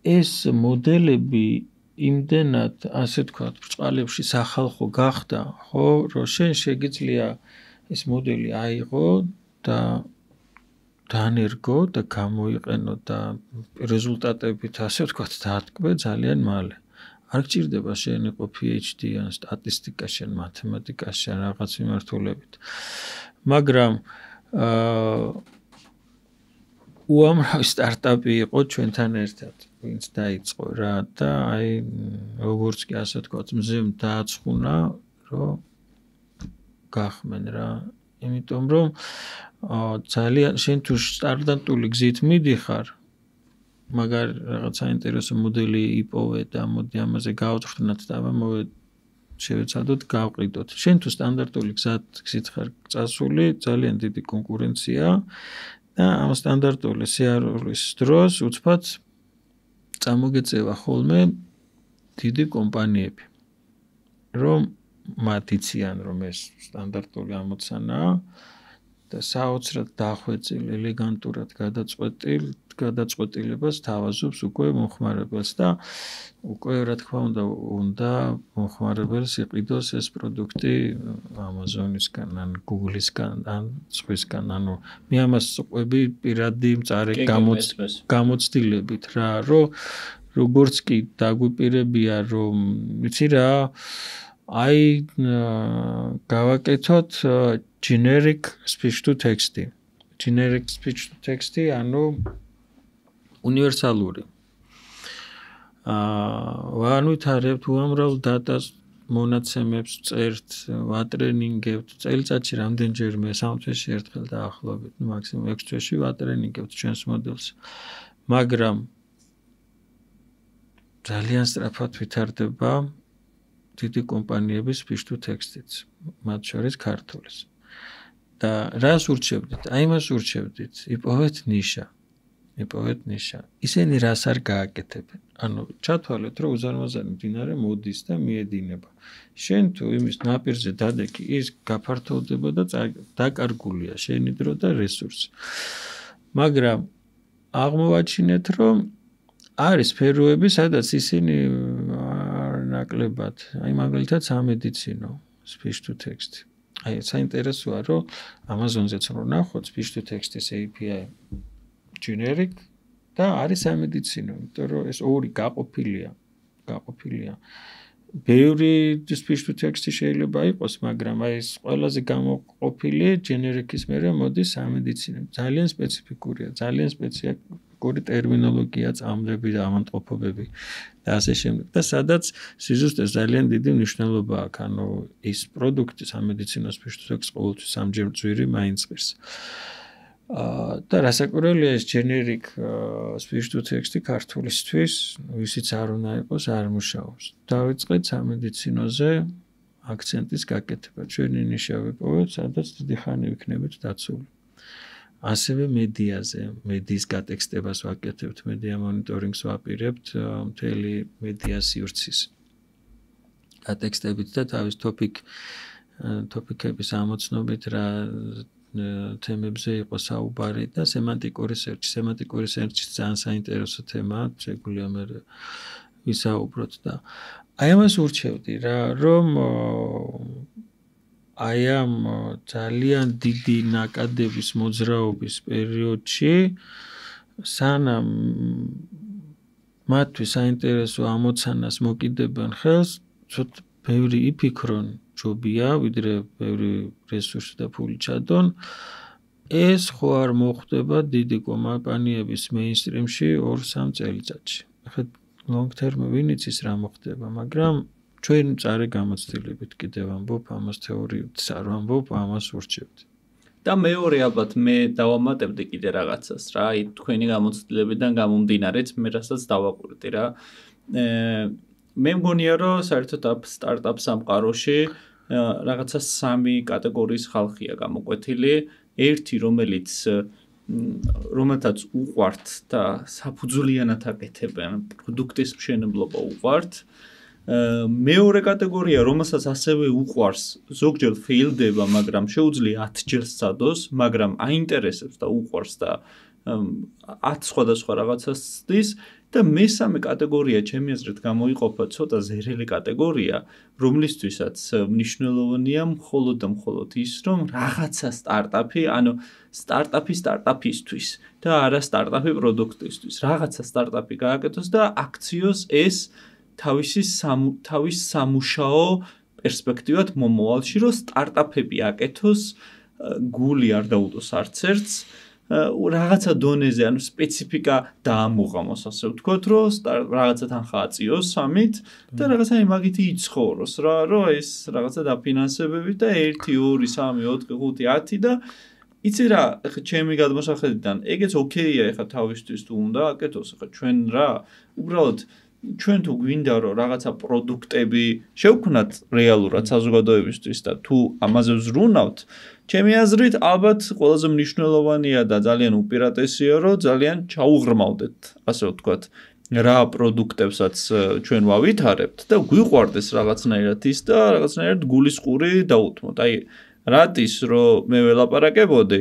ეს მოდელები იმდენად, ასე ვთქვათ, ბრწყალებში სახალხო გახდა, ხო, რომ შეგიძლია ეს მოდელი აიღო და დაანერგო და გამოიყენო და რეზულტატებით, ასე ვთქვათ, დაატკბე ძალიან მალე. არ გჭირდება შენ იყო PhD ან სტატისტიკაში, ან მათემატიკაში, ან რაღაც მიმართულებით. მაგრამ უამრავი სტარტაპი იყო ჩვენთან ერთად, ვინც დაიწყო რა და აი როგორც კი ასე ვთქვათ, მზემ დააცხუნა, რომ გახმენ რა. იმიტომ რომ ძალიან შენ თუ სტარტაპული გზით მიდიხარ, მაგარ რაღაც საინტერესო მოდელი იპოვე და მოდი ამაზე გავწვრთნათ და ამავე შევეცადოთ გავყიდოთ. შენ თუ სტანდარტული გზით ხარ წასული, ძალიან დიდი კონკურენცია და ამ სტანდარტული სიარულის დროს უცბად წამოგეწევა ხოლმე დიდი კომპანიები, რომ მათ იციან, რომ ეს სტანდარტული ამოცანაა და საოცრად დახვეწილ, ელეგანტურად გადაწყვეტილებას თავაზობს უკვე მომხმარებელს და უკვე რა თქმა უნდა მომხმარებელს იყიდოს ეს პროდუქტი Amazon-ისგან, ან Google-ისგან, ან სხვისგან, ანუ მე ამას ყვები პირადი მწარე გამოცდილებით რა, რომ როგორც კი დაგვიპირებია, რომ ვიცი რა, აი გავაკეთოთ generic speech to text. Generic speech to text, ანუ უნივერსალური. ვანვითარებთ უამრავ დატას მონაცემებს წერთ, ვატრენინგებთ, წელიწადში რამდენჯერმე, 3 თვეში ერთხელ დაახლოებით, მაქსიმუმ 6 თვეში ვატრენინგებთ ჩვენს მოდელს. მაგრამ ძალიან სწრაფად ვითარდება დიდი კომპანიების speech to text-იც, მათ შორის ქართულის. და რას ურჩევდით? აი მას ურჩევდით, იპოვეთ ნიშა. ისინი რას არ გააკეთებენ? ანუ ჩათვალეთ, რომ უზარმაზარი მდინარე მოდის და მიედინება. შენ თუ იმის ნაპირზე დადექი, ის გაფართოვდება და დაკარგულია შენი დრო და რესურსი. მაგრამ აღმოვაჩინეთ, რომ არის სფეროები, სადაც ისინი არ ნაკლებად, აი მაგალითად სამედიცინო speech to text. აი საინტერესოა, რომ Amazon-ზეც რო ნახოთ speech to text-ის API generic და არის სამედიცინო, იმიტომ რომ ეს ორი გაყოფილია. ბევრი speech to text შეიძლება იყოს, მაგრამ აი ეს ყველაზე გამოყოფილი generic-ის მერე მოდის სამედიცინო. ძალიან სპეციფიკურია, ძალიან სპეციფიკური ტერმინოლოგია, წამლები და ავადმყოფობები და ასე შემდეგ. და სადაც სიზუსტეს ძალიან დიდი მნიშვნელობა აქვს, ანუ ის პროდუქტი სამედიცინო speech to text ყოველთვის სამჯერ ძვირი მაინც ღირს. და რასაკვირველია ეს generic speech to text ქართულისთვის, ვისიც არ უნდა იყოს, არ მუშაობს. დავიწყეთ სამედიცინოზე აქცენტის გაკეთება. ჩვენი ნიშა ვიპოვეთ, სადაც დიდი ხანი ვიქნებით დაცული. ასევე მედიაზე, მედიის გატექსტებას ვაკეთებთ, მედია მონიტორინგს ვაპირებთ, მთელი მედია სივრცის გატექსტებით და თავის ტოპიკების ამოცნობით რა თემებზე იყო საუბარი და სემანტიკური სერჩი. სემანტიკური სერჩი ძალიან საინტერესო თემაა, შეგვიძლია მე ვისაუბროთ და აი ამას ურჩევდი რა, რომ აი ამ ძალიან დიდი ნაკადების მოძრაობის პერიოდში სანამ მათთვის საინტერესო ამოცანას მოკიდებენ ხელს, ცოტა ბევრი იფიქრონ ჯობია, ვიდრე ბევრი რესურსი და ფული ჩადონ. ეს ხო არ მოხდება დიდი კომპანიების მეინსტრიმში 2-3 წელიწადში. ახლა long term ვინ იცის რა მოხდება, მაგრამ ჩვენ მწარე გამოცდილებით კიდევ ამბობ, ამას თეორიით არ ვამბობ, ამას ურჩევთ. და მეორე ალბათ მე დავამატებდი კიდე რაღაცას რა, აი თქვენი გამოცდილებიდან გამომდინარეც მე რასაც დავაკვირდი რა. მე მგონია რომ საერთოდ სტარტაპ სამყაროში რაღაცა 3 კატეგორიის ხალხია გამოკვეთილი. ერთი რომელთაც უყვართ და საფუძვლიანად აკეთებენ პროდუქტის მშენებლობა უყვართ. მეორე კატეგორია, რომელსაც ასევე უყვარს, ზოგჯერ ფეილდება, მაგრამ შეუძლია 10 ჯერ სცადოს, მაგრამ აინტერესებს და უყვარს და 10 სხვადასხვა რაღაცას ცდის. და მესამე კატეგორია ჩემი აზრით გამოიყოფა ცოტა ზერელი კატეგორია, რომლისთვისაც მნიშვნელოვანია მხოლოდ და მხოლოდ ის, რომ რაღაცა სტარტაპი, ანუ სტარტაპისთვის და არა სტარტაპი პროდუქტისთვის, რაღაცა სტარტაპი გააკეთოს და აქციოს ეს თავის სამუშაო პერსპექტივად მომავალში, რომ სტარტაპები აკეთოს, გული არ დაუდოს არც ერთს. რაღაცა დონეზე, ანუ სპეციფიკა დაამოღამოს, ასე ვთქვათ, რომ რაღაცა თანხა აწიოს სამით და რაღაცა იმაგითი იცხოვროს რა, რომ ეს რაღაცა დაფინანსებებით და 1, 2, 3, 4, 5, 10 და იცი რა, ეხლა ჩემი გადმოსახედიდან, ეგეც ოკეია, ეხლა თავისთვის თუ უნდა აკეთოს, ეხლა ჩვენ რა, უბრალოდ ჩვენ თუ გვინდა რომ რაღაცა პროდუქტები შევქმნათ რეალურად საზოგადოებისთვის და თუ ამაზე ვზრუნავთ, ჩემი აზრით ალბათ ყველაზე მნიშვნელოვანია და ძალიან უპირატესია რომ ძალიან ჩაუღრმავდეთ, ასე ვთქვათ, რა პროდუქტებსაც ჩვენ ვავითარებთ და გვიყვარდეს რაღაცნაირად ის და რაღაცნაირად გულის ყური დაუთმოთ. აი, რატის რომ მე ველაპარაკებოდი,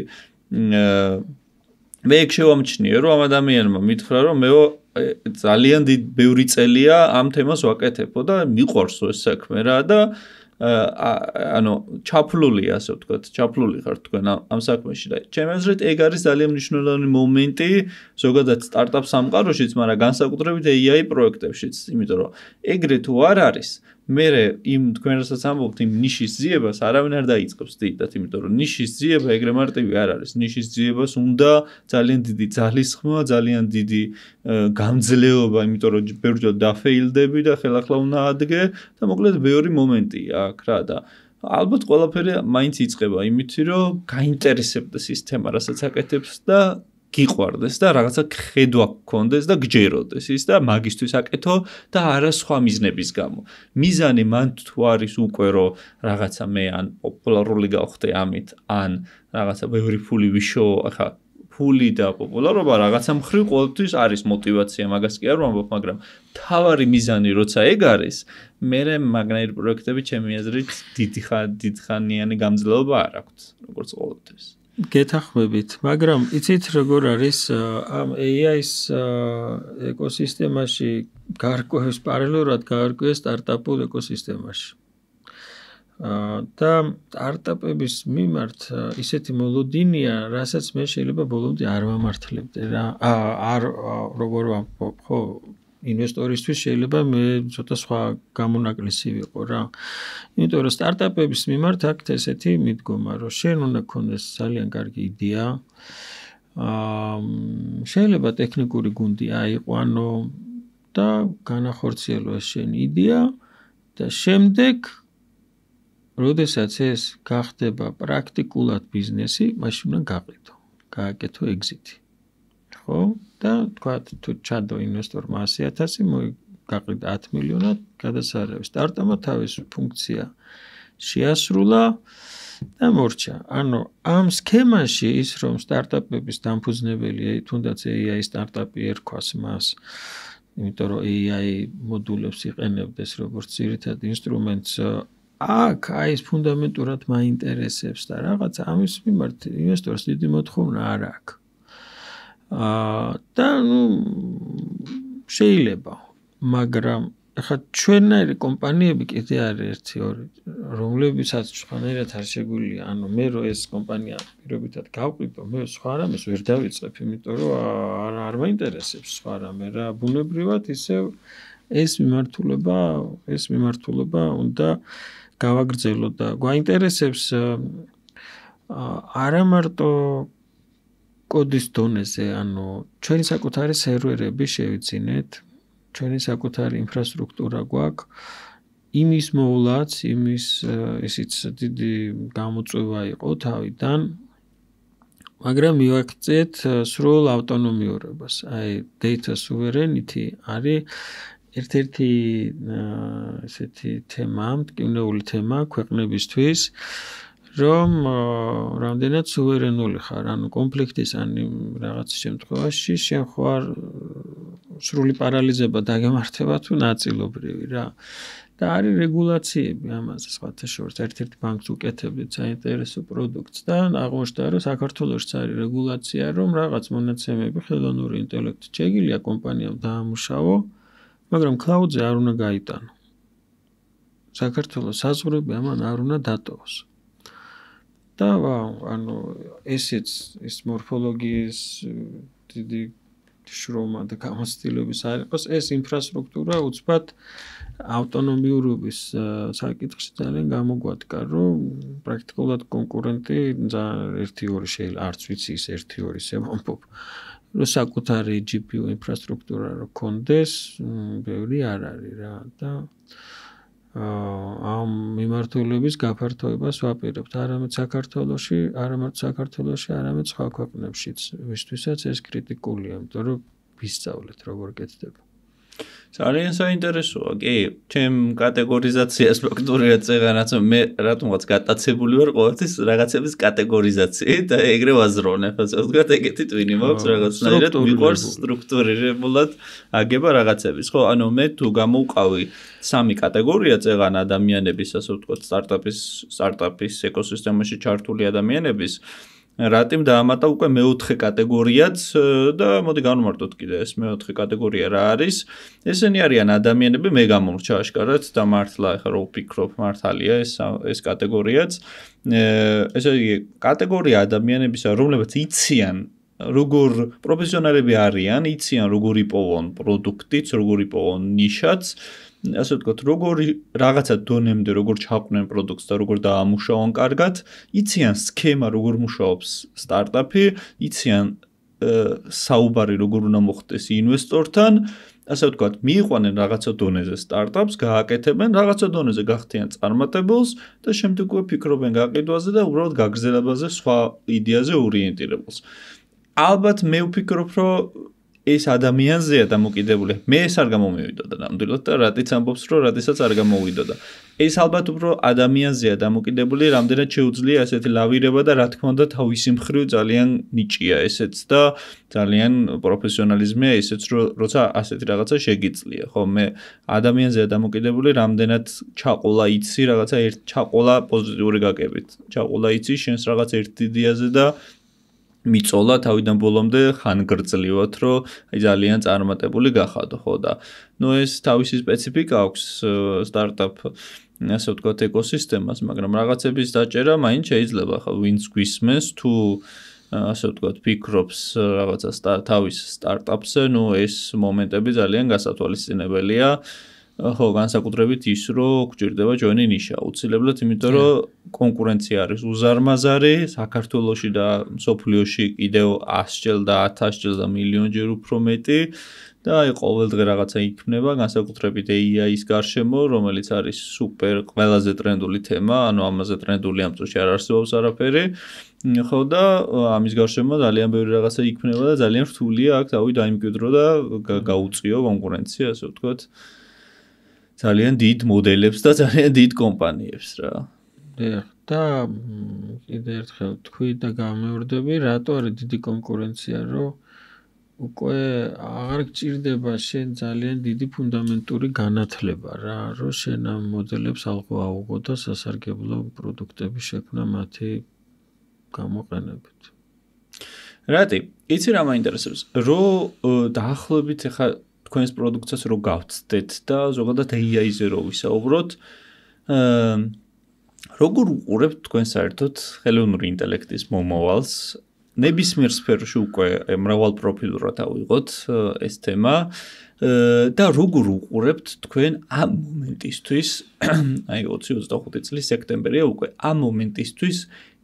მე ეგ შევამჩნიე რომ ამ ადამიანმა მითხრა რომ მე ძალიან ბევრი წელია ამ თემას ვაკეთებო და მიყვარს ეს საქმე რა და ანუ ჩაფლულია ასე ვთქვათ, ჩაფლული ხართ თქვენ ამ საქმეში და ჩემი აზრით ეგ არის ძალიან მნიშვნელოვანი მომენტი ზოგადად სტარტაპ სამყაროშიც, მაგრამ განსაკუთრებით AI პროექტებშიც, იმიტომ რომ ეგრე თუ არ არის, მე იმ თქვენ რასაც ამბობთ იმ ნიშის ძიებას არავინ არ დაიწყებს დიდად, იმიტომ რომ ნიშის ძიება ეგრე მარტივი არ არის. ნიშის ძიებას უნდა ძალიან დიდი ძალისხმა, ძალიან დიდი გამძლეობა, იმიტომ რომ ბევრჯერ დაფეილდები და ხელახლა უნდა ადგე და მოკლედ ბევრი მომენტია აქ რა და ალბათ ყველაფერი მაინც იწყება იმით, რომ გაინტერესებდეს ის თემა, რასაც აკეთებს და გიყვარდეს და რაღაცა ხედვა გქონდეს და გჯეროდეს ის და მაგისთვის აკეთო და არა სხვა მიზნების გამო. მიზანი მან თუ არის უკვე რომ რაღაცა მე ან პოპულარული გავხდე ამით, ან რაღაცა ბევრი ფული ვიშო, ახლა ფული და პოპულარობა რაღაცა მხრივ ყოველთვის არის мотиваცია, მაგას კი არ ვამბობ, მაგრამ თავარი მიზანი როცა ეგ არის, მე მაგნაირი პროექტები ჩემი აზრით დიდხანიანი გამძლეობა არ აქვს, როგორც ყოველთვის. გეთახმებით, მაგრამ იცით როგორ არის ამ AI-ის ეკოსისტემაში გარკვევის პარალელურად გარკვევის სტარტაპულ ეკოსისტემაში. და სტარტაპების მიმართ ისეთი მოლოდინია, რასაც მე შეიძლება ბოლომდე არ ვამართლებდე რა. როგორ ვამბობ, ხო, ინვესტორისთვის შეიძლება მე ცოტა სხვა გამონაკლისი ვიყო რა. იმიტომ რომ სტარტაპების მიმართ აქვს ესეთი მიდგომა, რომ შენ უნდა გქონდეს ძალიან კარგი იდეა. შეიძლება ტექნიკური გუნდი აიყვანო და განახორციელო ეს შენი იდეა და შემდეგ როდესაც ეს გახდება პრაქტიკულად ბიზნესი, მაშინ უნდა გაყიდო, გააკეთო ეგზიტი. ხო? და თქვა თუ ჩადო ინვესტორმა 100,000, გაყიდა 10 მილიონად, გადასარევი. სტარტაპმა თავის ფუნქცია შეასრულა და მორჩა. ანუ ამ სქემაში ის რომ სტარტაპების დამფუძნებელი თუნდაც AI სტარტაპი ერქვას მას, იმიტომ რომ AI მოდულებს იყენებდეს როგორც ძირითად ინსტრუმენტს, აქ აი ეს ფუნდამენტურად მაინტერესებს და რაღაც ამის მიმართ ინვესტორს დიდი მოთხოვნა არ აქვს. და შეიძლება, მაგრამ ახლა ჩვენნაირი კომპანიები კიდე არის 1-2, რომლებიცაც სხვანაირად არ შეგვიძლია, ანუ მე რო ეს კომპანია პირობითად გავყიდო, მე სხვა რამეს ვერ დავიწყებ, იმიტომ რომ არ მაინტერესებს სხვა რამე რა, ბუნებრივად ისევ ეს მიმართულება უნდა გავაგრძელო და გვაინტერესებს არა მარტო კოდის დონეზე, ანუ ჩვენი საკუთარი სერვერები შევიძინეთ, ჩვენი საკუთარი ინფრასტრუქტურა გვაქვს, იმის მოვლაც, ისიც დიდი გამოწვევა იყო თავიდან, მაგრამ მივაქცეთ სრულ ავტონომიურობას. აი data sovereignty არის ერთ-ერთი ესეთი თემა, მტკივნეული თემა ქვეყნებისთვის, რომ რამდენად სუვერენული ხარ, ანუ კონფლიქტის ან რაღაც შემთხვევაში შენ ხარ სრული პარალიზება დაგემართება თუ ნაწილობრივი რა. და არის რეგულაციები ამაზე სხვათა შორის. ერთ-ერთი ბანკს უკეთებდით საინტერესო პროდუქტს და აღმოჩნდა, რომ საქართველოშიც არის რეგულაცია, რომ რაღაც მონაცემები ხელოვნური ინტელექტით შეგიძლია კომპანიამ დაამუშავო, მაგრამ cloud-ზე არ უნდა გაიტანო. საქართველოს საზღვრები ამან არ უნდა დატოვოს. და ანუ ესეც ის მორფოლოგიის დიდი შრომა და გამოცდილების არ იყოს, ეს ინფრასტრუქტურა უცბად ავტონომიურობის საკითხში ძალიან გამოგვადგა, რომ პრაქტიკულად კონკურენტი ძალიან 1-2 შეიძლება არც ვიცი ის 1-2 ისე ვამბობ, რომ საკუთარი GPU ინფრასტრუქტურა რო კონდეს, ბევრი არ არის რა და ამ მიმართულების გაფართოებას ვაპირებთ არამედ საქართველოში, არამედ სხვა ქვეყნებშიც, ვისთვისაც ეს კრიტიკულია, იმიტომ რომ ვისწავლეთ როგორ კეთდება. ძალიან საინტერესოა, კი, ჩემ კატეგორიზაციას ფაქტურია წეგანაც მე რატომღაც გატაცებული ვარ ყოველთვის რაღაცების კატეგორიზაციით და ეგრე ვაზროვნებ, ასე ვთქვათ, ეგეთი ტვინი მაქვს რაღაცნაირად მიყვარს სტრუქტურირებულად აგება რაღაცების. ხო, ანუ მე თუ გამოვყავი 3 კატეგორია წეგან ადამიანების, ასე ვთქვათ, სტარტაპის ეკოსისტემაში ჩართული ადამიანების რატომ დაამატა უკვე მეოთხე კატეგორიაც და მოდი განვმარტოთ კიდე ეს მეოთხე კატეგორია რა არის. ესენი არიან ადამიანები, მე გამომრჩა აშკარად და მართლა ახლა რო ვფიქრობ, მართალია ეს კატეგორიაც. ესე იგი, კატეგორია ადამიანებისა, რომლებიც იციან როგორ პროფესიონალები არიან, იციან როგორ იპოვონ პროდუქტიც, როგორ იპოვონ ნიშაც. ასე ვთქვათ, როგორი რაღაცა დონემდე როგორ ჩაყვნენ პროდუქტს და როგორ დაამუშავონ კარგად, იციან სქემა როგორ მუშაობს სტარტაპი, იციან საუბარი როგორ უნდა მოხდეს ინვესტორთან, ასე ვთქვათ, მიიყვანენ რაღაცა დონეზე სტარტაპს, გააკეთებენ, რაღაცა დონეზე გახდიან წარმატებულს და შემდეგ უკვე ფიქრობენ გაყიდვაზე და უბრალოდ გაგრძელებაზე, სხვა იდეაზე ორიენტირებულს. ალბათ მე ვფიქრობ, რომ ეს ადამიანზეა დამოკიდებული. მე ეს არ გამომივიდოდა ნამდვილად და რატიც ამბობს, რომ რატისაც არ გამოვიდოდა. ეს ალბათ უფრო ადამიანზეა დამოკიდებული, რამდენად შეუძლია ესეთი ლავირება და რა თქმა უნდა თავისი მხრივ ძალიან ნიჭია ესეც და ძალიან პროფესიონალიზმია ესეც, როცა ასეთი რაღაცა შეგიძლია. ხო, მე ადამიანზეა დამოკიდებული, რამდენად ჩაყოლა იცი რაღაცა ჩაყოლა პოზიტიური გაკებით. ჩაყოლა იცი შენს რაღაც ერთ იდეაზე და მიწოლა თავიდან ბოლომდე ხანგრძლივად, რომ აი ძალიან წარმატებული გახადო, ხო და ნუ ეს თავისი სპეციფიკა აქვს სტარტაპ ასე ვთქვათ ეკოსისტემას, მაგრამ რაღაცების დაჭერა მაინც შეიძლება, ხო, ვინც გვისმენს თუ ასე ვთქვათ ფიქრობს რაღაცა თავის სტარტაპზე, ნუ ეს მომენტები ძალიან გასათვალისწინებელია. ხო, განსაკუთრებით ის, რომ გვჭირდება ჩვენი ნიშა. აუცილებლად, იმიტომ რომ კონკურენცია არის უზარმაზარი, საქართველოში და მსოფლიოში კიდევ 100-ჯერ და 1000-ჯერ და მილიონჯერ უფრო მეტი და აი ყოველდღე რაღაცა იქნება, განსაკუთრებით AI-ის გარშემო, რომელიც არის სუპერ ყველაზე ტრენდული თემა, ანუ ამაზე ტრენდული ამ წუთში არ არსებობს არაფერი. ხო და ამის გარშემო ძალიან ბევრი რაღაცა იქნება და ძალიან რთულია აქ თავი დაიმკვიდრო და გაუწიო კონკურენცია, ასე ვთქვათ. ძალიან დიდ მოდელებს და ძალიან დიდ კომპანიებს რა. და კიდე ერთხელ თქვი და გამეორდები, რატო არის დიდი კონკურენცია, რომ უკვე აღარ გჭირდება შენ ძალიან დიდი ფუნდამენტური განათლება რა, რომ შენ ამ მოდელებს ალყო აუღო და სასარგებლო პროდუქტები შექმნა მათი გამოყენებით. რატი, იცი რა მაინტერესებს, რომ დაახლოებით ახლა თქვენს პროდუქციას რო გავცდეთ და ზოგადად AI-ზე რო ვისაუბროთ, როგორ უყურებთ თქვენ საერთოდ ხელოვნური ინტელექტის მომავალს? ნებისმიერ სფეროში უკვე მრავალპროფილურად ავიღოთ ეს თემა და როგორ უყურებთ თქვენ ამ მომენტისთვის, აი 2025 წლის სექტემბერია უკვე ამ მომენტისთვის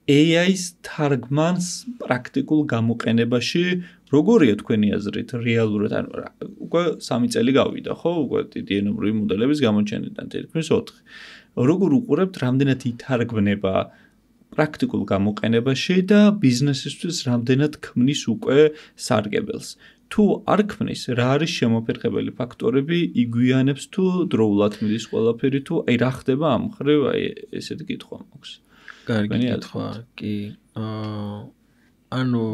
AI-ს თარგმანს პრაქტიკულ გამოყენებაში როგორია თქვენი აზრით რეალურად ანუ უკვე 3 წელი გავიდა ხო უკვე დიდი ენობრივი მოდელების გამოჩენიდან თითქმის 4 როგორ უყურებთ რამდენად ითარგმნება პრაქტიკულ გამოყენებაში და ბიზნესისთვის რამდენად ქმნის უკვე სარგებელს თუ არ ქმნის რა არის შემოფერხებელი ფაქტორები იგვიანებს თუ დროულად მიდის ყველაფერი თუ აი რა ხდება ამ ხრივ აი ესეთი კითხვა მაქვს კარგი კითხვა კი ანუ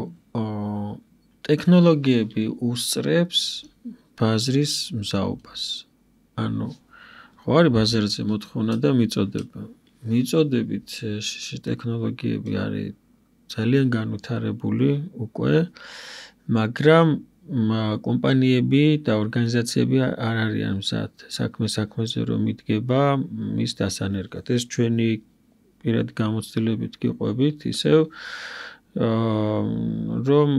ტექნოლოგიები უსწრებს ბაზრის მზაობას ანუ ხო არის ბაზარზე მოთხოვნა და მიწოდებით ტექნოლოგიები არის ძალიან განვითარებული უკვე მაგრამ კომპანიები და ორგანიზაციები არ არიან მზად საქმეზე რომ მიდგება მის დასანერგად ეს ჩვენი პირად გამოცდილებით გიყვებით ისევ რომ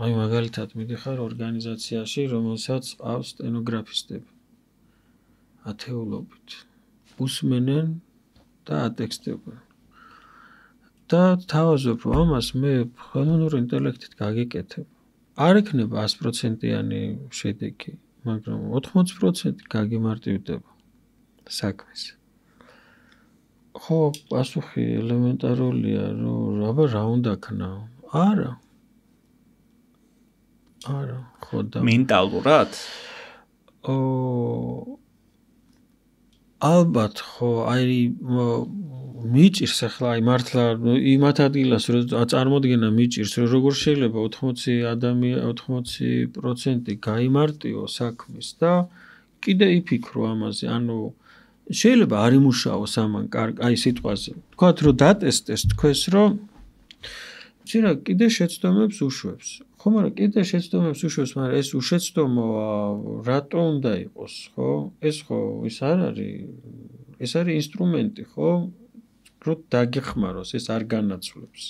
აი მაგალითად მიდიხარ ორგანიზაციაში რომელსაც ყავს სტენოგრაფისტები ათეულობით უსმენენ და ატექსტებენ და თავაზობ ამას მე ხელოვნური ინტელექტით გაგიკეთებ არ ექნება 100%-იანი შედეგი მაგრამ 80% გაგიმარტივდება საქმეს ხო პასუხი ელემენტარულია რომ აბა რა უნდა ქნა არა ხო და მენტალურად ალბათ ხო აი მიჭირს ახლა აი მართლა იმათ ადგილას რომ წარმოდგენა მიჭირს რომ როგორ შეიძლება 80% გაიმარტიო საქმის და კიდე იფიქრო ამაზე ანუ შეიძლება არ იმუშაოს ამან აი სიტყვაზე თქვათ რომ დატესტეს თქვენს რომ ცირა კიდე შეცდომებს უშვებს ხო მაგრამ კიდე შეცდომებს უშვებს მაგრამ ეს უშეცდომო რატო უნდა იყოს ხო ეს ხო ის არ არის ეს არის ინსტრუმენტი ხო რომ დაგეხმაროს ეს არ განაცვლებს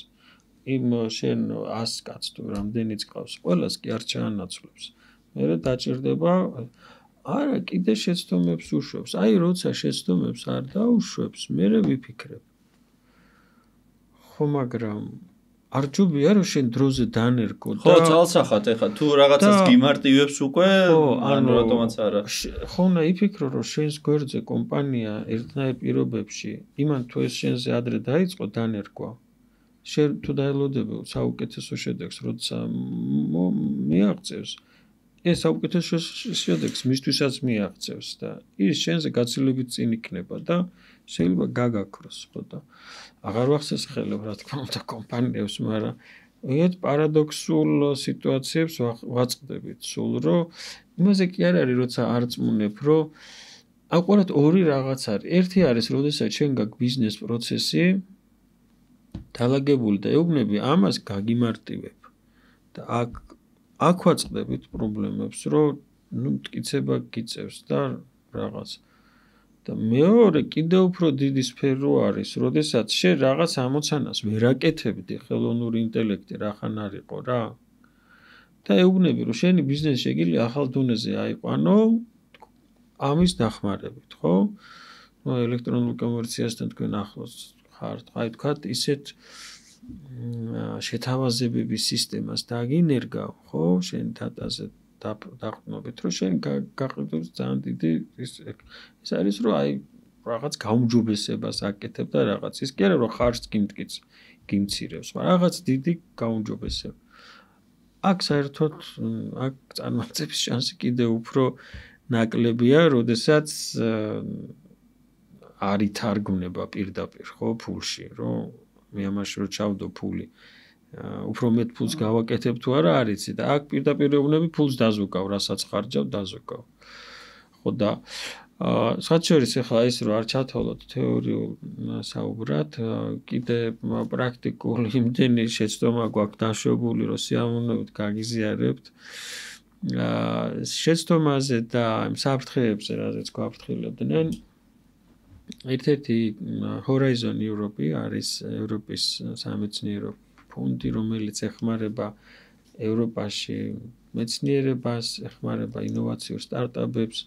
იმ შენ 100 კაცს თუ რამდენიც ყავს ყველას კი არ ჩაანაცვლებს მე დაჭირდება არა კიდე შეცდომებს უშვებს აი როცა შეცდომებს არ დაუშვებს მე ვიფიქრებ ხო მაგრამ არ ჯობია რომ შენ დროზე დანერგო და ხო ძალსახად ეხა თუ რაღაცას გიმარტივებს უკვე ანუ რატომაც არა ხო უნდა იფიქრო რომ შენს გვერდზე კომპანია ერთნაირ პირობებში იმან თუ ეს შენზე ადრე დაიწყო დანერგვა შენ თუ დაელოდები საუკეთესო შედეგს როცა მიაღწევს ეს საუკეთესო შედეგს მისთვისაც მიაღწევს და ის შენზე გაცილებით წინ იქნება და შეიძლება გაგაქროს ხო და აღარ ვახსენს ხელებ რა თქმა უნდა კომპანიებს მაგრამ ეგეთ პარადოქსულ სიტუაციებს ვაწყდებით სულ რომ იმაზე კი არ არის როცა არ წმუნებ რომ აყურეთ ორი რაღაც არის ერთი არის როდესაც შენ გაქვს ბიზნეს პროცესი დალაგებული და ეუბნები ამას გაგიმარტივებ და აქ ვაწყდებით პრობლემებს რომ ნუ მტკიცება გიწევს და რაღაც და მეორე კიდე უფრო დიდი სფერო არის, როდესაც შენ რაღაც ამოცანას ვერ აკეთებდი ხელოვნური ინტელექტი რახან არისო რა. და ეუბნები რომ შენი ბიზნესი შეგიძლია ახალ დონეზე აიყვანო ამის დახმარებით, ხო? ნუ ელექტრონულ კომერციასთან თქვენ ახლოს ხართ, აი თქვათ ისეთ შეთავაზებების სისტემას დაგინერგავ, ხო? შენ დატაზე დაყრდნობით რომ შენ გაყიდოს ძალიან დიდი ის არის რომ აი რაღაც გაუმჯობესებას აკეთებ და რაღაც ის კი არა რომ ხარჯს გიმცირებს მაგრამ რაღაც დიდი გაუმჯობესება აქ საერთოდ აქ წარმატების შანსი კიდე უფრო ნაკლებია როდესაც არ ითარგმნება პირდაპირ, ხო, ფულში, რომ მე ამაში რო ჩავდო ფული. უფრო მეტ ფულს გავაკეთებ თუ არა არ იცი და აქ პირდაპირ ეუბნები ფულს დაზუგავ, რასაც ხარჯავ, დაზუგავ. ხო და სხვათა შორის ახლა ის რომ არ ჩათვალოთ თეორიულ საუბრად, კიდე პრაქტიკული იმდენი შეცდომა გვაქვს დაშვებული, რომ სიამოვნებით გაგიზიარებთ. შეცდომაზე და იმ საფრთხეებზე, რაზეც გვაფრთხილებდნენ, ერთ-ერთი Horizon Europe არის ევროპის სამეცნიერო ფონდი, რომელიც ეხმარება ევროპაში მეცნიერებას, ეხმარება ინოვაციურ სტარტაპებს.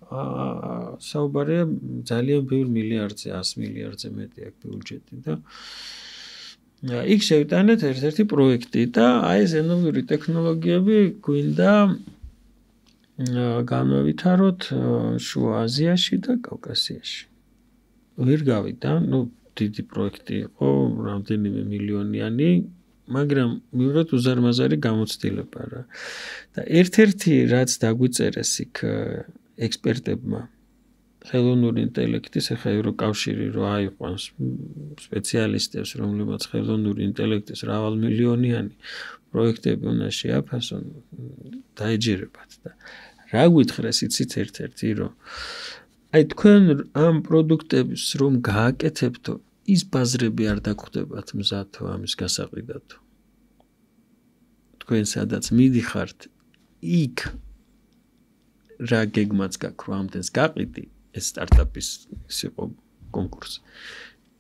საუბარია ძალიან ბევრ მილიარდზე, 100 მილიარდზე მეტი აქვს ბიუჯეტი და იქ შევიტანეთ ერთ-ერთი პროექტი და აი ზენოვიური ტექნოლოგიები გვინდა განვავითაროთ შუა აზიაში და კავკასიაში. ვერ გავიდა, დიდი პროექტი იყო, რამდენიმე მილიონიანი, მაგრამ მივიღეთ უზარმაზარი გამოცდილება რა. და ერთ-ერთი რაც დაგვიწერეს იქ ექსპერტებმა ხელოვნური ინტელექტის, ახლა ევროკავშირი რო აიყვანს სპეციალისტებს, რომლებმაც ხელოვნური ინტელექტის მრავალმილიონიანი პროექტები უნდა შეაფასონ, დაეჯერებათ და რა გვითხრეს იცით ერთ-ერთი, რომ აი თქვენ ამ პროდუქტებს რომ გააკეთებთო, ის ბაზრები არ დაგხვდებათ მზათო ამის გასაყიდათო. თქვენ სადაც მიდიხართ, იქ რა გეგმაც გაქვს რომ ამდენს გაყიდი, ეს სტარტაპის იყო კონკურსი.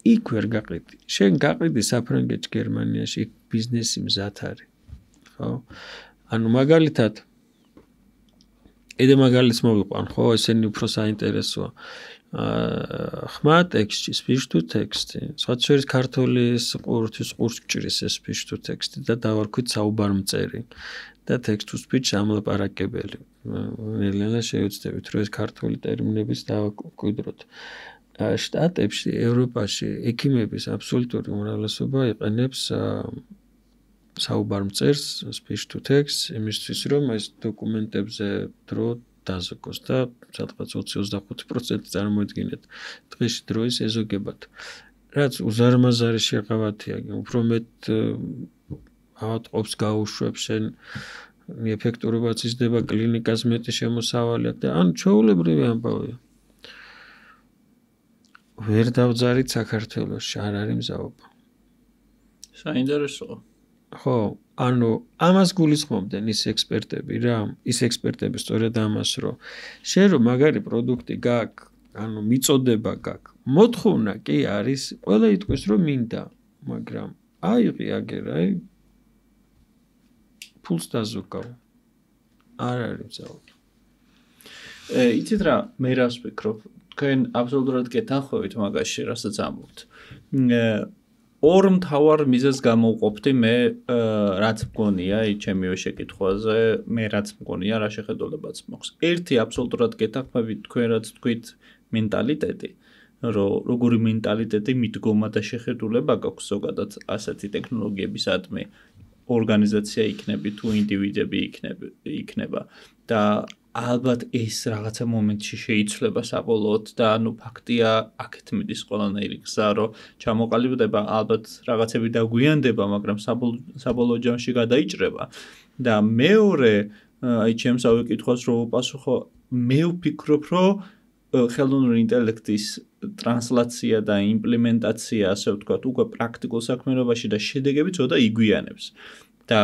იქ ვერ გაყიდი. შენ გაყიდი საფრანგეთში, გერმანიაში, ბიზნესი მზად არის. ხო? ანუ მაგალითად მაგალითს მოვიყვან, ხო, ესენი უფრო საინტერესოა. ხმა ტექსტი, speech to text. სხვათა შორის ქართულის ყურთვის ყურს გჭრის ეს speech to text და დავარქვით საუბარმწერი და text to speech ამლაპარაკებელი. ნელ-ნელა შევეცდებით, რომ ეს ქართული ტერმინების დავაკვირდროთ. შტატებში, ევროპაში ექიმების აბსოლუტური უმრავლესობა იყენებს საუბარმწერს, speech to text, იმისთვის რომ ეს დოკუმენტებზე დრო დაზოგოს და სადღაც 20-25% წარმოედგინეთ დღეში დროის ეზოგებათ. რაც უზარმაზარი შეღავათია, უფრო მეტ ავატყობს გაუშვებს შენ ეფექტურობაც იზრდება, კლინიკას მეტი შემოსავალი აქვს და ანუ ჩვეულებრივი ამბავია. ვერ დავძარით საქართველოში, არ არის მზაობა. საინტერესოა. ხო, ანუ ამას გულისხმობდნენ ის ექსპერტები რა, ის ექსპერტები სწორედ ამას, რომ შენ რომ მაგარი პროდუქტი გაქვს, ანუ მიწოდება გაქვს, მოთხოვნა კი არის, ყველა იტყვის რომ მინდა, მაგრამ აიღი აგერ, აი ფულს დაზოგავ. არ არის მზაობა. იცით რა, მე რას ვფიქრობ, თქვენ აბსოლუტურად გეთანხმებით მაგაში, რასაც ამბობთ. ორ მთავარ მიზეზს გამოვყოფდი მე, რაც მგონია ჩემივე შეკითხვაზე, მე რაც მგონია, რა შეხედულებაც მაქვს. ერთი აბსოლუტურად გეთანხმებით თქვენ რაც თქვით მენტალიტეტი, რომ როგორი მენტალიტეტი მიდგომა და შეხედულება გაქვს ზოგადად ასეთი ტექნოლოგიებისადმი ორგანიზაცია იქნება თუ ინდივიდები იქნება და ალბათ ეს რაღაცა მომენტში შეიცვლება საბოლოოდ და ანუ ფაქტია აქეთ მიდის ყველანაირი გზა რომ ჩამოყალიბდება ალბათ რაღაცები დაგვიანდება მაგრამ საბოლოო ჯამში გადაიჭრება და მეორე აი ჩემს ავიკითხოს რომ პასუხო მე ვფიქრობ რომ ხელოვნური ინტელექტის ტრანსლაცია და იმპლემენტაცია ასე ვთქვათ უკვე პრაქტიკულ საქმიანობაში და შედეგები ცოტა იგვიანებს და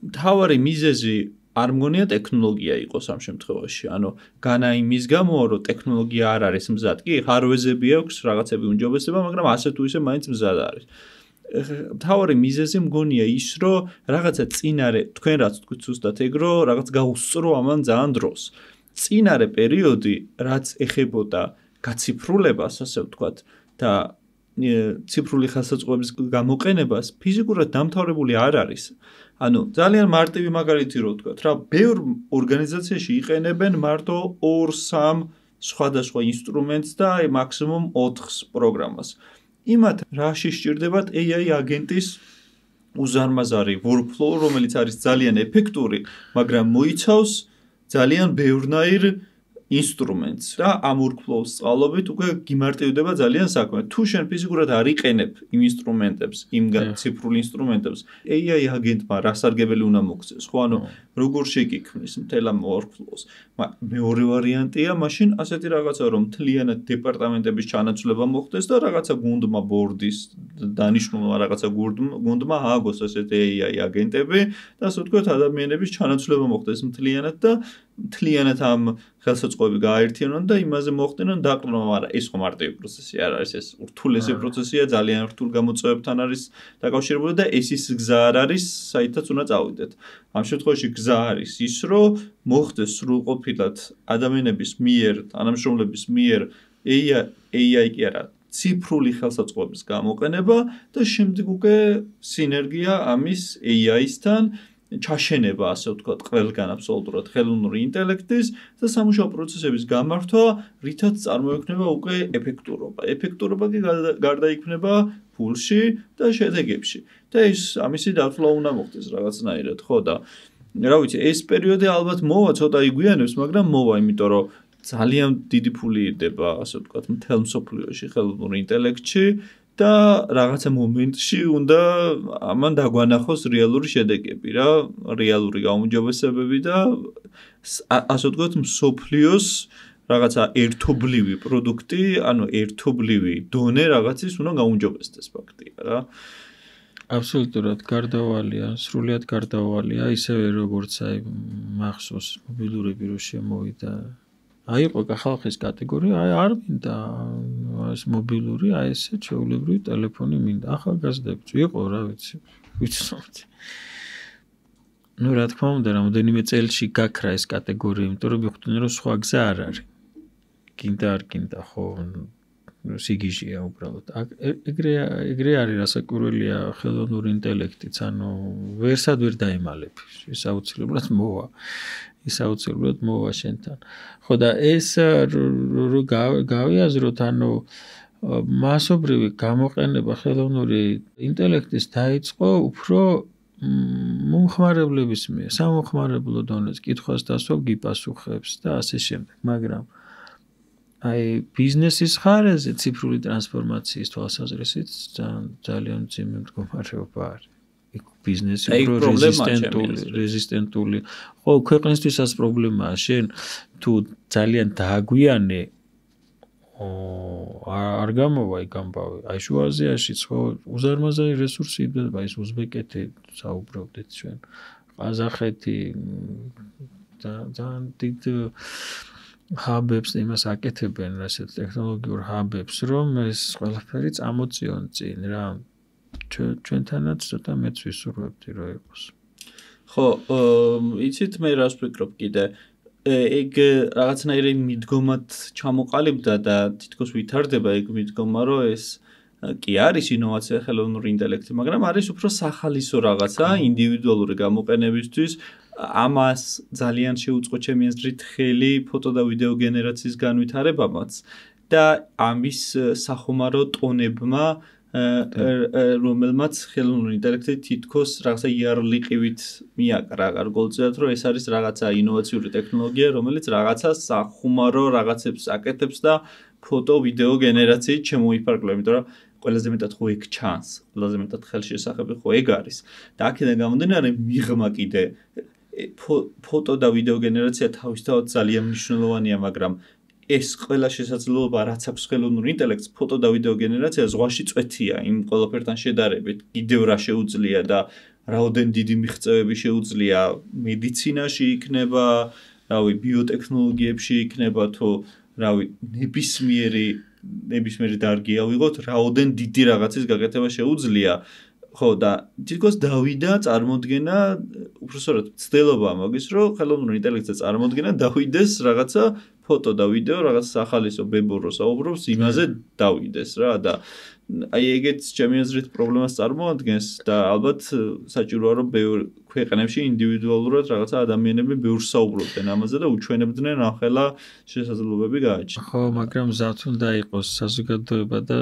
მთავარი მიზეზი არ მგონია ტექნოლოგია იყოს ამ შემთხვევაში. ანუ განა იმის გამო, რომ ტექნოლოგია არ არის მზად. კი, ჰარვეზები აქვს, რაღაცები უმჯობესება, მაგრამ ასე თუ ისე მაინც მზად არის. მთავარი მიზეზი მგონია ის, რომ რაღაცა წინარე, თქვენ რაც თქვით ზუსტად ეგ, რომ რაღაც გაუსწრო ამან ძალიან დროს. წინარე პერიოდი, რაც ეხებოდა გაციფრულებას, ასე ვთქვათ, და ციფრული ხელსაწყოების გამოყენებას, ფიზიკურად დამთავრებული არ არის. ანუ ძალიან მარტივი მაგალითი რო ვთქვათ, რა, ბევრ ორგანიზაციაში იყენებენ მარტო 2-3 სხვადასხვა ინსტრუმენტს და აი მაქსიმუმ 4 პროგრამას. იმათ რაში სჭირდებათ AI აგენტის უზარმაზარი workflow, რომელიც არის ძალიან ეფექტური, მაგრამ მოიცავს ძალიან ბევრნაირ ინსტრუმენტს და ამ workflow-ს სწავლობით უკვე გიმარტივდება ძალიან საქმე. თუ შენ ფიზიკურად არ იყენებ იმ ინსტრუმენტებს, იმ ციფრულ ინსტრუმენტებს, AI აგენტმა რა სარგებელი უნდა მოგცეს, ხო? ანუ როგორ შეგიქმნის მთელ ამ workflow-ს. მეორე ვარიანტია, მაშინ ასეთი რაღაცა, რომ მთლიანად დეპარტამენტების ჩანაცვლება მოხდეს და რაღაცა გუნდმა ბორდის დანიშნულმა რაღაცა გუნდმა ააგოს ასეთი AI აგენტები და ასე ვთქვათ, ადამიანების ჩანაცვლება მოხდეს მთლიანად და მთლიანად ამ ხელსაწყოები გააერთიანონ და იმაზე მოხდენონ დაყრდნობა, მაგრამ ეს ხო მარტივი პროცესი არ არის, ეს ურთულესი პროცესია, ძალიან რთულ გამოწვევებთან არის დაკავშირებული და ეს ის გზა არ არის, საითაც უნდა წავიდეთ. ამ შემთხვევაში გზა არის ის, რომ მოხდეს სრულყოფილად ადამიანების მიერ, თანამშრომლების მიერ AI კი არა, ციფრული ხელსაწყოების გამოყენება და შემდეგ უკვე სინერგია ამის AI-სთან ჩაშენება, ასე ვთქვათ, ყველგან აბსოლუტურად ხელოვნური ინტელექტის და სამუშაო პროცესების გამართვა, რითაც წარმოიქმნება უკვე ეფექტურობა. ეფექტურობა კი გარდაიქმნება ფულში და შედეგებში. და ის ამისი დათვლა უნდა მოხდეს რაღაცნაირად, ხო და რა ვიცი, ეს პერიოდი ალბათ მოვა, ცოტა იგვიანებს, მაგრამ მოვა, იმიტომ რომ ძალიან დიდი ფული იდება, ასე ვთქვათ, მთელ მსოფლიოში ხელოვნურ ინტელექტში და რაღაცა მომენტში უნდა ამან დაგვანახოს რეალური შედეგები რა, რეალური გაუმჯობესებები და ასე ვთქვათ, მსოფლიოს რაღაცა ერთობლივი პროდუქტი, ანუ ერთობლივი დონე რაღაცის უნდა გაუმჯობესდეს ფაქტია რა. აბსოლუტურად გარდავალია, სრულიად გარდავალია, ისევე როგორც აი მახსოვს მობილურები რო შემოვიდა. აი იყო ხალხის კატეგორია, აი არ მინდა ეს მობილური, აი ესე ჩვეულებრივი ტელეფონი მინდა. ახალგაზრდებს იყო რა ვიცი, ვიცნობთ. ნუ რა თქმა უნდა, რამდენიმე წელში გაქრა ეს კატეგორია, იმიტომ რომ მიხვდნენ რომ სხვა გზა არ არის. გინდა არ გინდა, ხო, სიგიჟეა უბრალოდ. ეგრე არის რასაკვირველია ხელოვნური ინტელექტიც, ანუ ვერსად ვერ დაემალებ. ის აუცილებლად მოვა. ის აუცილებლად მოვა შენთან. ხო და ეს რო გავიაზროთ, ანუ მასობრივი გამოყენება ხელოვნური ინტელექტის დაიწყო უფრო მომხმარებლების მიერ, სამომხმარებლო დონეზე კითხვას დასვა გიპასუხებს და ასე შემდეგ, მაგრამ აი ბიზნესის ხარეზე ციფრული ტრანსფორმაციის თვალსაზრისით ძალიან მძიმე მდგომარეობა არის. ბიზნესი უფრო რეზისტენტული. ხო, ქვეყნისთვისაც პრობლემაა, შენ თუ ძალიან დააგვიანე არ გამოვა იქ ამბავი. აი შუა აზიაშიც ხო უზარმაზარი რესურსი იბდება, ის უზბეკეთი საუბრობდით ჩვენ. ყაზახეთი ძალიან დიდ ჰაბებს იმას აკეთებენ, ასეთ ტექნოლოგიურ ჰაბებს, რომ ეს ყველაფერი წამოწიონ წინ რა. ჩვენთანაც ცოტა მეც ვისურვებდი რომ იყოს. ხო, იცით მე რას ვფიქრობ კიდე? ეგ რაღაცნაირი მიდგომად ჩამოყალიბდა და თითქოს ვითარდება ეგ მიდგომა, რომ ეს კი არის ინოვაცია ხელოვნური ინტელექტი, მაგრამ არის უფრო სახალისო რაღაცა ინდივიდუალური გამოყენებისთვის. ამას ძალიან შეუწყო ჩემი აზრით ხელი ფოტო და ვიდეო გენერაციის განვითარებამაც და ამის სახომარო ტონებმა რომელმაც ხელოვნური ინტელექტი თითქოს რაღაცა იარლიყივით მიაკრა გარკვეულწილად, რომ ეს არის რაღაცა ინოვაციური ტექნოლოგია, რომელიც რაღაცა სახუმარო რაღაცებს აკეთებს და ფოტო ვიდეო გენერაციით შემოიფარგლება, იმიტომ რომ ყველაზე მეტად ხო ეგ ჩანს, ყველაზე მეტად ხელშესახები ხო ეგ არის. და აქედან გამომდინარე მიღმა კიდე ფოტო და ვიდეო გენერაცია თავისთავად ძალიან მნიშვნელოვანია, მაგრამ ეს ყველა შესაძლებლობა რაც აქვს ხელოვნურ ინტელექტს, ფოტო და ვიდეო გენერაცია ზღვაში წვეთია იმ ყველაფერთან შედარებით. კიდევ რა შეუძლია და რაოდენ დიდი მიღწევები შეუძლია მედიცინაში იქნება, რავი, ბიოტექნოლოგიებში იქნება თუ რავი, ნებისმიერი დარგი ავიღოთ, რაოდენ დიდი რაღაცის გაკეთება შეუძლია. ხო და თითქოს დავიდა წარმოდგენა, უბრალოდ ცდილობა მაგის, რომ ხელოვნური ინტელექტზე წარმოდგენა დავიდეს რაღაცა ფოტო და ვიდეო რაღაც სახალისო ბებურო საუბრობს იმაზე დავიდეს რა და აი ეგეც ჩემი აზრით პრობლემას წარმოადგენს და ალბათ საჭიროა რომ ბევრ ქვეყნებში ინდივიდუალურად რაღაცა ადამიანები ბევრს საუბრობდნენ ამაზე და უჩვენებდნენ ახლა შესაძლებლობები გააჩნია. ხო, მაგრამ მზად უნდა იყოს საზოგადოება და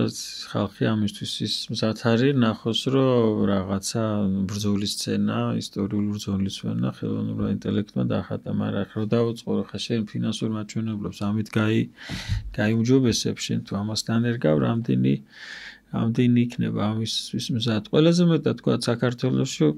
ხალხი ამისთვის ის მზად არის ნახოს რომ რაღაცა ბრძოლის სცენა, ისტორიული ბრძოლის სცენა ხელოვნურ ინტელექტმა დაახატა, მაგრამ ახლა დავუწყო ხა შენ ფინანსურ მაჩვენებლებს ამით გაიმჯობესებ შენ თუ ამასთან ერგავ ამდენი იქნება ამისთვის მზად. ყველაზე მეტად თქვა საქართველოში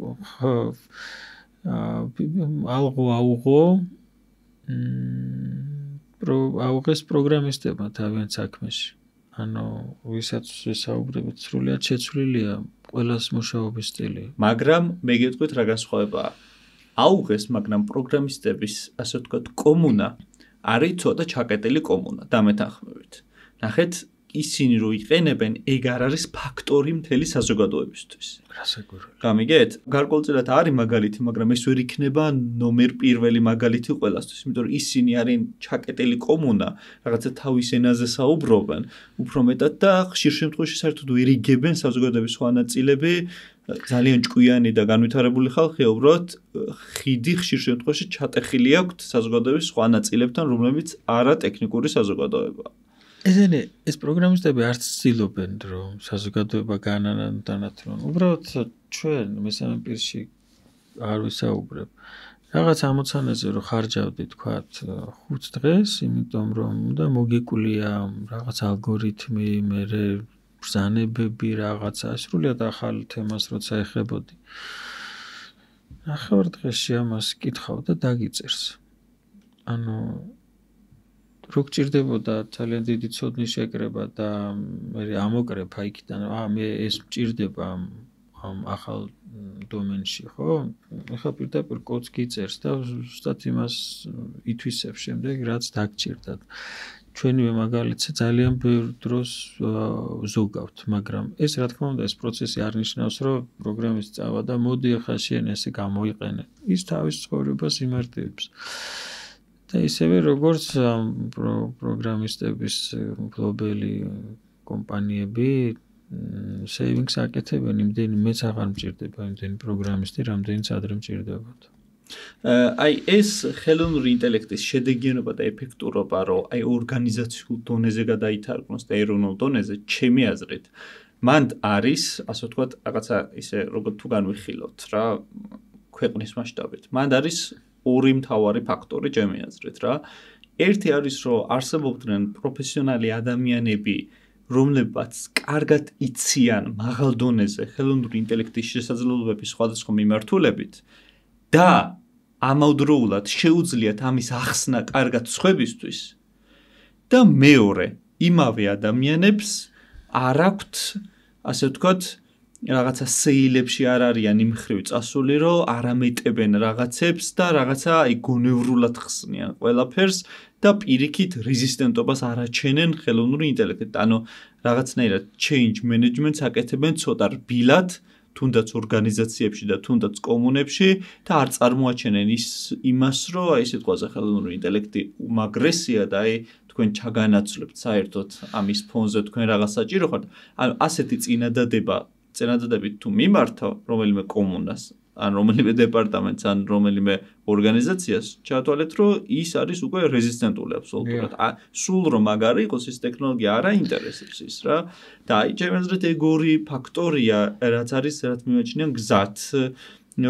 აუღეს პროგრამისტებმა თავიანთ საქმეში. ანუ ვისაც ვისაუბრებთ სრულიად შეცვლილია ყველას მუშაობის სტილი. მაგრამ მე გეტყვით რა განსხვავებაა. აუღეს, მაგრამ პროგრამისტების ასე ვთქვათ კომუნა არის ცოტა ჩაკეტილი კომუნა დამეთანხმებით. ნახეთ ისინი რო იყენებენ, ეგ არ არის ფაქტორი მთელი საზოგადოებისთვის. გასაგურებელი. გამიგეთ? გარკვეულწილად არის მაგალითი, მაგრამ ეს ვერ იქნება ნომერ პირველი მაგალითი ყველასთვის, იმიტომ რომ ისინი არიან ჩაკეტილი კომუნა, რაღაცა თავის ენაზე საუბრობენ, უფრო მეტად და ხშირ შემთხვევაში საერთოდ ვერ იგებენ საზოგადოების სხვა ნაწილები, ძალიან ჭკვიანი და განვითარებული ხალხია, უბრალოდ ხიდი ხშირ შემთხვევაში ჩატეხილი აქვთ საზოგადოების სხვა ნაწილებთან, რომლებიც არა ტექნიკური საზოგადოებაა. ეს პროგრამისტები არც ცდილობენ რომ საზოგადოება განანათლონ. უბრალოდ ჩვენ მესამე პირში არ ვისაუბრებ. რაღაც ამოცანაზე რომ ხარჯავდი თქვათ 5 დღეს, იმიტომ რომ და მოგიკვლია რაღაც ალგორითმი, მერე ბრძანებები, რაღაცა სრულიად ახალ თემას როცა ეხებოდი. ნახევარ დღეში ამას კითხავ და დაგიწერს. ანუ რო გჭირდებოდა ძალიან დიდი ცოდნის შეკრება და მე ამოკრეფა იქიდან მე ეს მჭირდება ამ ახალ დომენში, ხო? ახლა პირდაპირ კოდს გიწერს და ზუსტად იმას ითვისებს შემდეგ, რაც დაგჭირდათ. ჩვენივე მაგალითზე ძალიან ბევრ დროს ზოგავთ, მაგრამ ეს რა თქმა უნდა ეს პროცესი არ ნიშნავს, რომ პროგრამისტი წავა და მოდი ახლა შენ ესე გამოიყენე. ის თავის ცხოვრებას იმართებს. და ისევე როგორც პროგრამისტების გლობალი კომპანიები savings აკეთებენ, იმდენი მეც აღარ მჭირდება, იმდენი პროგრამისტი, რამდენიც ადრე მჭირდებოდა. აი ეს ხელოვნური ინტელექტის შედეგიანობა და ეფექტურობა, რომ აი ორგანიზაციულ დონეზე გადაითარგმნოს და ეროვნულ დონეზე, ჩემი აზრით, მანდ არის, ასე ვთქვათ, რაღაცა ისე როგორ თუ განვიხილოთ რა, ქვეყნის მასშტაბით. მანდ არის ორი მთავარი ფაქტორი ჩემი აზრით რა. ერთი არის რომ არსებობდნენ პროფესიონალი ადამიანები, რომლებიც კარგად იციან მაღალ დონეზე ხელოვნური ინტელექტის შესაძლებლობების სხვადასხვა მიმართულებით და ამავდროულად შეუძლიათ ამის ახსნა კარგად სხვებისთვის და მეორე იმავე ადამიანებს არ აქვთ ასე ვთქვათ რაღაცა სეილებში არ არიან იმ ხრივ წასული, რომ არამეტებენ რაღაცებს და რაღაცა აი გონევრულად ხსნიან ყველაფერს და პირიქით რეზისტენტობას არ აჩენენ ხელოვნური ინტელექტით. ანუ რაღაცნაირად change management-ს აკეთებენ ცოტა რბილად, თუნდაც ორგანიზაციებში და თუნდაც კომუნებში და არ წარმოაჩენენ იმას, რომ აი სიტყვაზე ხელოვნური ინტელექტი უმაგრესია და აი თქვენ ჩაგანაცვლებთ საერთოდ ამის ფონზე თქვენ რაღაც საჭირო ხართ. ანუ ასეთი წინადადებით თუ მიმართო რომელიმე კომუნას, ან რომელიმე დეპარტამენტს, ან რომელიმე ორგანიზაციას, ჩათვალეთ, რომ ის არის უკვე რეზისტენტული აბსოლუტურად. სულ რომ მაგარი იყოს ეს ტექნოლოგია არ აინტერესებს ის რა. და აი ჩემი აზრით ეგ ორი ფაქტორია, რაც არის, რაც მიმაჩნია გზად,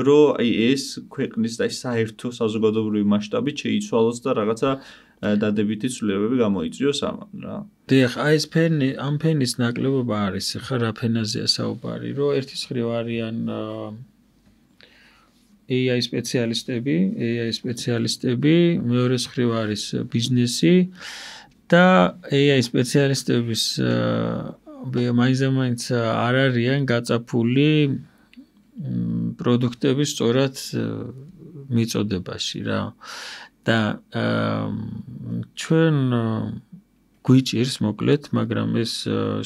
რომ აი ეს ქვეყნის და საერთო საზოგადოებრივი მასშტაბით შეიცვალოს და რაღაცა დადებითი ცვლილებები გამოიწვიოს ამან რა. დიახ, აი ეს ამ ფენის ნაკლებობა არის, ხა რა ფენაზეა საუბარი, რომ ერთის ხრივ არიან AI სპეციალისტები, მეორეს ხრივ არის ბიზნესი და AI სპეციალისტების მაინც არ არიან გაწაფული პროდუქტების სწორად მიწოდებაში რა. და ჩვენ გვიჭირს მოკლედ, მაგრამ ეს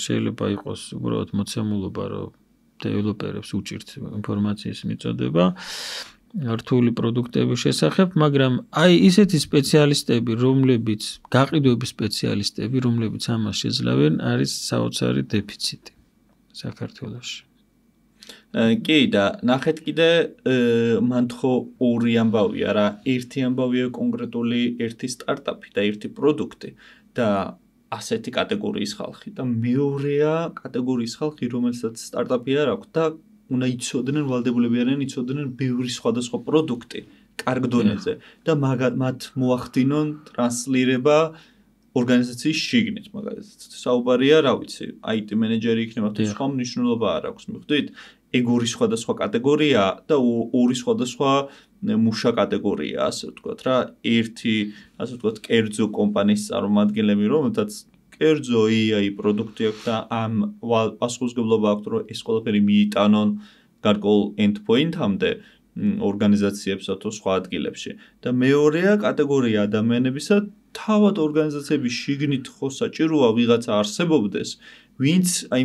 შეიძლება იყოს უბრალოდ მოცემულობა, რომ დეველოპერებს უჭირთ ინფორმაციის მიწოდება რთული პროდუქტების შესახებ, მაგრამ აი ისეთი სპეციალისტები, გაყიდვების სპეციალისტები, რომლებიც ამას შეძლავენ, არის საოცარი დეფიციტი. საქართველოში. კი და ნახეთ კიდე მან ხო ორი ამბავია რა ერთი ამბავია კონკრეტული ერთი სტარტაპი და ერთი პროდუქტი და ასეთი კატეგორიის ხალხი და მეორეა კატეგორიის ხალხი რომელსაც სტარტაპი არ აქვს და უნდა იცოდნენ ვალდებულები არიან იცოდნენ ბევრი სხვადასხვა პროდუქტი კარგ დონეზე და მათ მოახდინონ ტრანსლირება ორგანიზაციის შიგნით მაგალითად საუბარია რა ვიცი IT მენეჯერი იქნება თუ სხვა მნიშვნელობა არ აქვს მიხვდით ეგ ორი სხვადასხვა კატეგორია და ორი სხვადასხვა მუშა კატეგორია ასე ვთქვათ რა ერთი ასე ვთქვათ კერძო კომპანიის წარმომადგენლები რომელთაც კერძო AI პროდუქტი აქვს და ამ პასუხისმგებლობა აქვს რომ ეს ყველაფერი მიიტანონ გარკვეულ endpoint-ამდე ორგანიზაციებსა თუ სხვა ადგილებში და მეორეა კატეგორია ადამიანებისა თავად ორგანიზაციების შიგნით ხო საჭიროა ვიღაცა არსებობდეს ვინც აი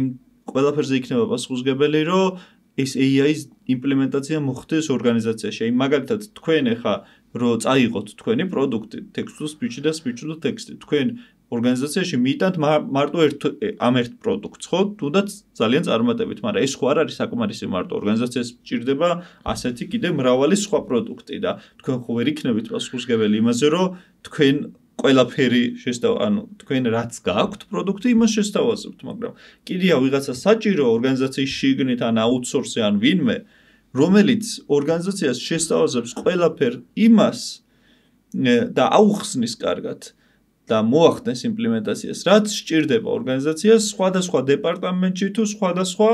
ყველაფერზე იქნება პასუხისმგებელი რომ ეს AI-ის იმპლემენტაცია მოხდეს ორგანიზაციაში აი მაგალითად თქვენ ახლა რომ წაიღოთ თქვენი პროდუქტი text to speech და speech to text თქვენ ორგანიზაციაში მიიტანთ მარტო ამ ერთ პროდუქტს ხო თუნდაც ძალიან წარმატებით მაგრამ ეს ხო არ არის საკმარისი მარტო ორგანიზაციას სჭირდება ასეთი კიდე მრავალი სხვა პროდუქტი და თქვენ ხო ვერ იქნებით პასუხისმგებელი იმაზე რომ თქვენ ყველაფერი ანუ თქვენ რაც გააქვთ პროდუქტი იმას შესთავაზებთ მაგრამ კიდია ვიღაცა საჭირო ორგანიზაციის შიგნით ან აუთსორსი ან ვინმე რომელიც ორგანიზაციას შესთავაზებს ყველაფერ იმას და აუხსნის კარგად და მოახდენს იმპლემენტაციას რაც სჭირდება ორგანიზაციას სხვადასხვა დეპარტამენტში თუ სხვადასხვა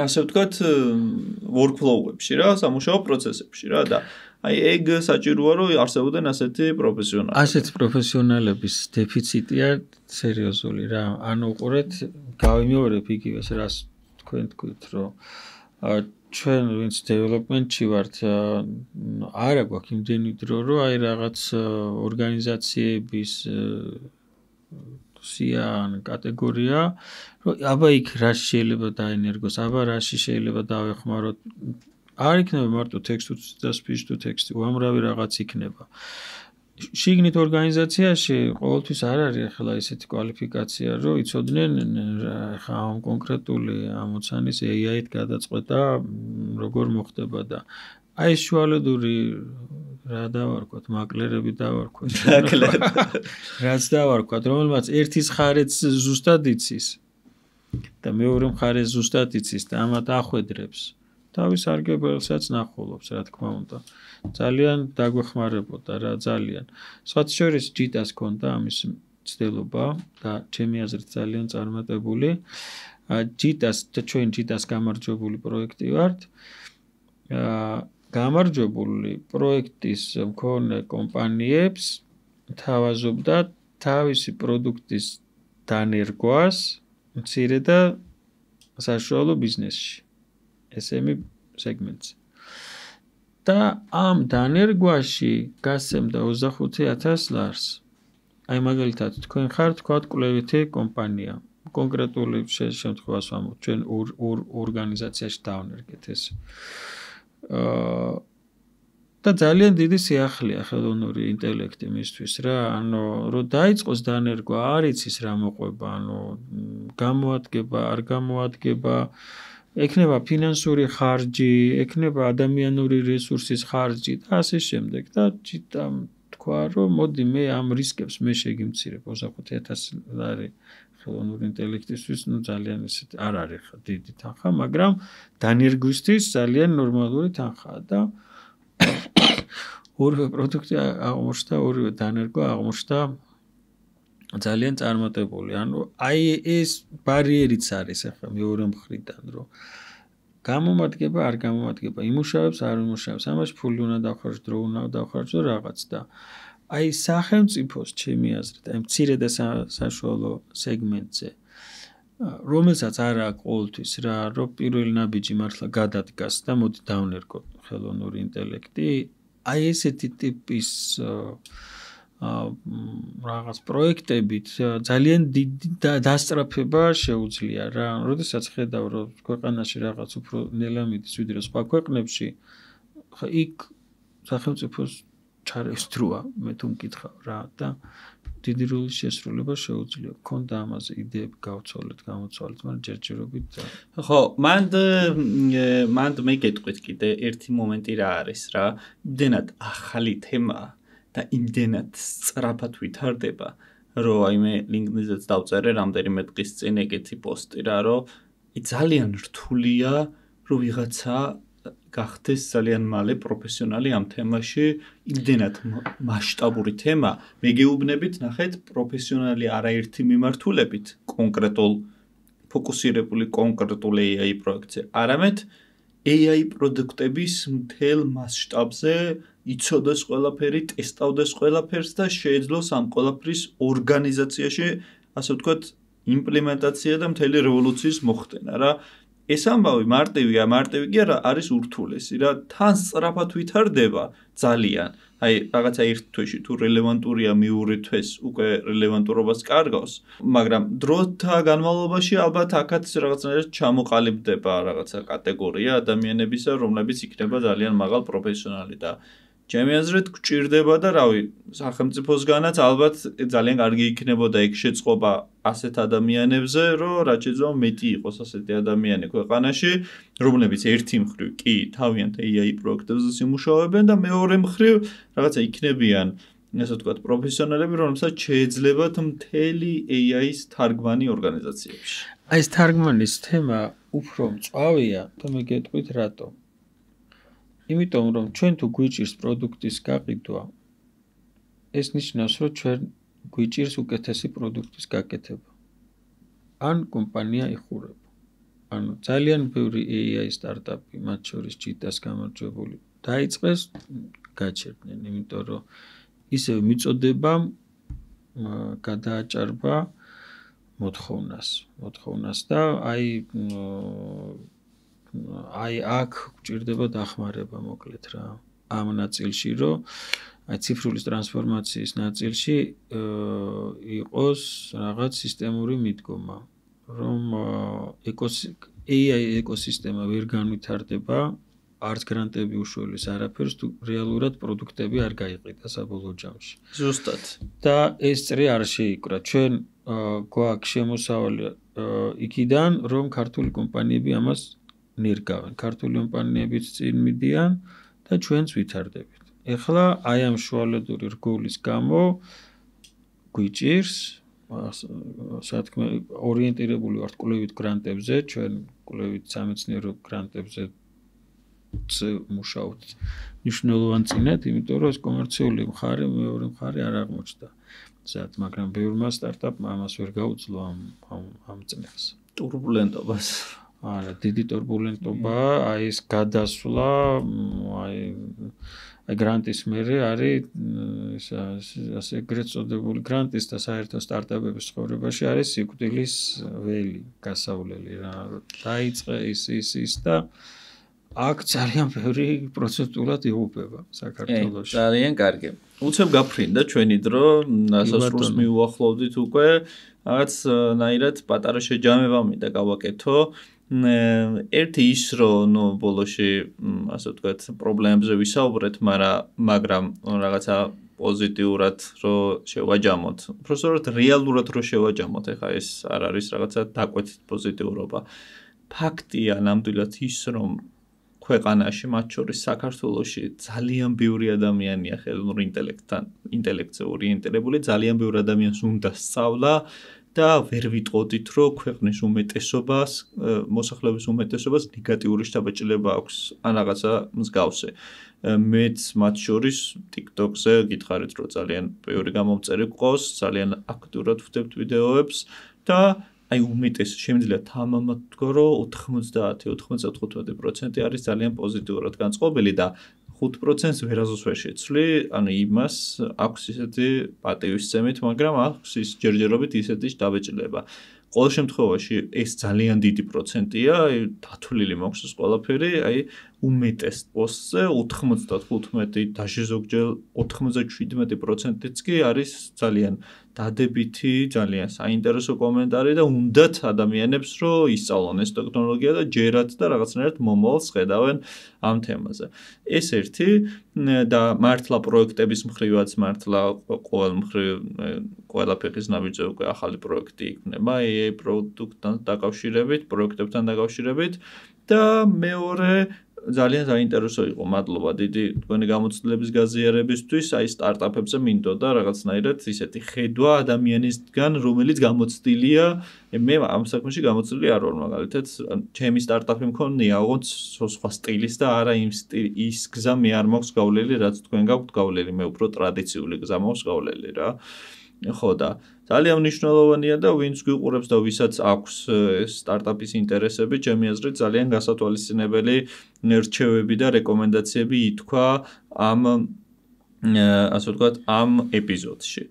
ასე ვთქვათ workflow-ებში რა სამუშაო პროცესებში რა და აი ეგ საჭიროა რომ არსებობდნენ ასეთი პროფესიონალები. ასეთი პროფესიონალების დეფიციტია სერიოზული რა. ანუ უყურეთ, გავიმეორებ იგივეს რას თქვენ თქვით, რომ ჩვენ ვინც დეველოპმენტში ვართ, არა გვაქვს იმდენი დრო, რომ აი რაღაც ორგანიზაციების სიან კატეგორია, რომ აბა იქ რა შეიძლება დაენერგოს, აბა რაში შეიძლება დავეხმაროთ არ იქნება მარტო text და speech to text უამრავი რაღაც იქნება. შიგნით ორგანიზაციაში ყოველთვის არ არის ახლა ესეთი კვალიფიკაცია, რომ იცოდნენ ხა ამ კონკრეტული ამოცანის AI-ით გადაწყვეტა როგორ მოხდება და აი ეს შუალედური რა დავარქვათ, მაკლერები დავარქვათ. რაც დავარქვათ, რომელმაც ერთის ხარეც ზუსტად იცის და მეორე მხარეს ზუსტად იცის და ამათ ახვედრებს. თავის არგებელსაც ნახულობს, რა თქმა უნდა. ძალიან დაგვეხმარებოდა რა, ძალიან. სხვათა შორის ჯიტას ჰქონდა ამის ცდილობა და ჩემი აზრით ძალიან წარმატებული. ჯიტას და ჩვენ ჯიტას გამარჯვებული პროექტი ვართ. გამარჯვებული პროექტის მქონე კომპანიებს თავაზობდა თავისი პროდუქტის დანერგვას მცირე და საშუალო ბიზნესში. SME segments. და ამ დანერგვაში გასცემდა 25,000 ლარს. აი მაგალითად თქვენ ხართ თქვათ კვლევითი კომპანია. კონკრეტული შემთხვევას ვამბობ, ჩვენ ორგანიზაციაში დავნერგეთ ეს. და ძალიან დიდი სიახლეა ხელოვნური ინტელექტი მისთვის რა. ანუ რომ დაიწყოს დანერგვა, არ იცის რა მოყვება, ანუ გამოადგება, არ გამოადგება ექნება ფინანსური ხარჯი, ექნება ადამიანური რესურსის ხარჯი და ასე შემდეგ და ჯიტამ თქვა რომ მოდი მე ამ რისკებს მე შეგიმცირებ 25,000 ლარი ხელოვნური ინტელექტისთვის ნუ ძალიან ისეთი არ არის ხა დიდი თანხა, მაგრამ დანერგვისთვის ძალიან ნორმალური თანხაა და ორივე პროდუქტი აღმოჩნდა, ორივე დანერგვა აღმოჩნდა ძალიან წარმატებული. ანუ აი ეს ბარიერიც არის ახლა მეორე მხრიდან, რომ გამომადგება, არ გამომადგება, იმუშავებს, არ იმუშავებს, ამაში ფული უნდა დავხარჯო, დრო უნდა დავხარჯო რაღაც და აი სახელმწიფოს ჩემი აზრით, აი მცირე და საშუალო სეგმენტზე, რომელსაც არ აქვს ყოველთვის რა, რომ პირველი ნაბიჯი მართლა გადადგას და მოდი დავნერგოთ ხელოვნური ინტელექტი, აი ესეთი ტიპის რაღაც პროექტებით ძალიან დიდი დასწრაფება შეუძლია რა. როდესაც ხედავ რომ ქვეყანაში რაღაც უფრო ნელა მიდის ვიდრე სხვა ქვეყნებში, იქ სახელმწიფოს ჩარევის დროა, მე თუ მკითხავ რა და დიდი როლის შესრულება შეუძლია. ქონდა ამაზე იდეები გავცვალეთ, მაგრამ ჯერჯერობით ხო, მანდ მე გეტყვით კიდე ერთი მომენტი რა არის რა. იმდენად ახალი თემაა და იმდენად სწრაფად ვითარდება, რომ აი მე LinkedIn-ზეც დავწერე რამდენიმე დღის წინ ეგეთი პოსტი რა, რომ ძალიან რთულია, რომ ვიღაცა გახდეს ძალიან მალე პროფესიონალი ამ თემაში, იმდენად მასშტაბური თემა, მე გეუბნებით, ნახეთ, პროფესიონალი არაერთი მიმართულებით, კონკრეტულ ფოკუსირებული კონკრეტულ AI პროექტზე, არამედ AI პროდუქტების მთელ მასშტაბზე იცოდეს ყველაფერი, ტესტავდეს ყველაფერს და შეეძლოს ამ ყველაფრის ორგანიზაციაში, ასე ვთქვათ, იმპლემენტაცია და მთელი რევოლუციის მოხდენა რა. ეს ამბავი მარტივი კი არა, არის ურთულესი რა, თან სწრაფად ვითარდება ძალიან. აი, რაღაცა ერთ თვეში თუ რელევანტურია მიური თვეს უკვე რელევანტურობას კარგავს, მაგრამ დროთა განმავლობაში ალბათ აქაც რაღაცნაირად ჩამოყალიბდება რაღაცა კატეგორია ადამიანებისა, რომლებიც იქნება ძალიან მაღალ პროფესიონალი და ჩემი აზრით გვჭირდება და რავი, სახელმწიფოსგანაც ალბათ ძალიან კარგი იქნებოდა ეგ შეწყობა ასეთ ადამიანებზე, რომ რაც შეიძლება მეტი იყოს ასეთი ადამიანი ქვეყანაში, რომლებიც ერთი მხრივ კი თავიანთ AI პროექტებზე სიმუშავებენ და მეორე მხრივ რაღაცა იქნებიან, ასე ვთქვათ, პროფესიონალები, რომლებსაც შეეძლებათ მთელი AI-ის თარგმანი ორგანიზაციებში. აი ეს თარგმანის თემა უფრო მწვავეა და მე გეტყვით რატომ. იმიტომ რომ ჩვენ თუ გვიჭირს პროდუქტის გაყიდვა, ეს ნიშნავს, რომ ჩვენ გვიჭირს უკეთესი პროდუქტის გაკეთება. ან კომპანია იხურება. ანუ ძალიან ბევრი AI სტარტაპი, მათ შორის ჯიტას გამარჯვებული, დაიწყეს, გაჩერდნენ, იმიტომ რომ ისევ მიწოდებამ გადააჭარბა მოთხოვნას და აი აქ გვჭირდება დახმარება მოკლედ რა. ამ ნაწილში, რომ აი ციფრული ტრანსფორმაციის ნაწილში იყოს რაღაც სისტემური მიდგომა, რომ AI ეკოსისტემა ვერ განვითარდება, არც გრანტები უშველის არაფერს, თუ რეალურად პროდუქტები არ გაიყიდა საბოლოო ჯამში. ზუსტად. და ეს წრი არ შეიკრა. ჩვენ გვაქვს შემოსავალი იქიდან, რომ ქართული კომპანიები ამას ნერგავენ. ქართული კომპანიებიც წინ მიდიან და ჩვენც ვითარდებით. ეხლა აი ამ შუალედური რგოლის გამო გვიჭირს, სათქმე ორიენტირებული ვართ კვლევით გრანტებზე, ჩვენ კვლევით სამეცნიერო გრანტებზე მუშაობთ მნიშვნელოვან წინათ, იმიტომ რომ ეს კომერციული მხარე, მეორე მხარე არ აღმოჩნდა. მაგრამ ბევრმა სტარტაპმა ამას ვერ გაუძლო ამ წნეხს. ტურბულენტობას. არა, დიდი ტურბულენტობა, აი ეს გადასვლა, აი გრანტის მერე არის ასე ეგრეთ წოდებული გრანტის და საერთო სტარტაპების ცხოვრებაში არის სიკვდილის ველი, გასავლელი რა. დაიწყე ის და აქ ძალიან ბევრი პროცენტულად იღუპება საქართველოში. ძალიან კარგი. უცებ გაფრინდა ჩვენი დრო, სასრულს მიუახლოვდით უკვე, რაღაც ნაირად პატარა შეჯამება მინდა გავაკეთო. ერთი ის რომ ბოლოში ასე ვთქვათ პრობლემებზე ვისაუბრეთ, მაგრამ რაღაცა პოზიტიურად რომ შევაჯამოთ. უბრალოდ რეალურად რომ შევაჯამოთ, ეხა ეს არ არის რაღაცა დაკვეთით პოზიტიურობა. ფაქტია ნამდვილად ის რომ ქვეყანაში, მათ შორის საქართველოში ძალიან ბევრი ადამიანია ხელოვნურ ინტელექტზე ორიენტირებული, ძალიან ბევრი ადამიანს უნდა სწავლა და ვერ ვიტყოდით, რომ ქვეყნის უმეტესობას, მოსახლეობის უმეტესობას ნეგატიური შთაბეჭდილება აქვს ან რაღაცა მსგავსი. მეც მათ შორის TikTok-ზე გითხარით, რომ ძალიან ბევრი გამომწერი გვყავს, ძალიან აქტიურად ვხდებთ ვიდეოებს და აი უმეტეს შემიძლია თამამად თქვა, რომ 90-95% არის ძალიან პოზიტიურად განწყობილი და 5%-ს ვერაზოს ვერ შეცვლი, ანუ იმას აქვს ისეთი პატივისცემით, მაგრამ აქვს ის ჯერჯერობით ისეთი შთაბეჭდილება. ყოველ შემთხვევაში ეს ძალიან დიდი პროცენტია, აი დათვლილი მაქვს ეს ყველაფერი, აი უმეტეს პოსტზე 95 დაში ზოგჯერ 97%-იც კი არის ძალიან დადებითი, ძალიან საინტერესო კომენტარი და უნდათ ადამიანებს რომ ისწავლონ ეს ტექნოლოგია და ჯერათ და რაღაცნაირად მომავალს ხედავენ ამ თემაზე. ეს ერთი და მართლა პროექტების მხრივაც მართლა ყოველ მხრივ ყველა ფეხის ნაბიჯზე უკვე ახალი პროექტი იქნება AI პროდუქტთან დაკავშირებით, პროექტებთან დაკავშირებით და მეორე ძალიან საინტერესო იყო. მადლობა დიდი თქვენი გამოცდილების გაზიარებისთვის. აი სტარტაპებზე მინდოდა რაღაცნაირად ისეთი ხედვა ადამიანისგან, რომელიც გამოცდილია. მე ამ საქმეში გამოცდილი არ ვარ მაგალითად. ჩემი სტარტაპი მქონია, ოღონდ სხვა სტილის და არა ის გზა მე არ მაქვს გავლილი, რაც თქვენ გაქვთ გავლილი. მე უფრო ტრადიციული გზა მაქვს გავლილი რა. ხო და ძალიან მნიშვნელოვანია და ვინც გვიყურებს და ვისაც აქვს სტარტაპის ინტერესები, ჩემი აზრით ძალიან გასათვალისწინებელი რჩევები და რეკომენდაციები ითქვა ამ ასე ვთქვათ, ამ ეპიზოდში.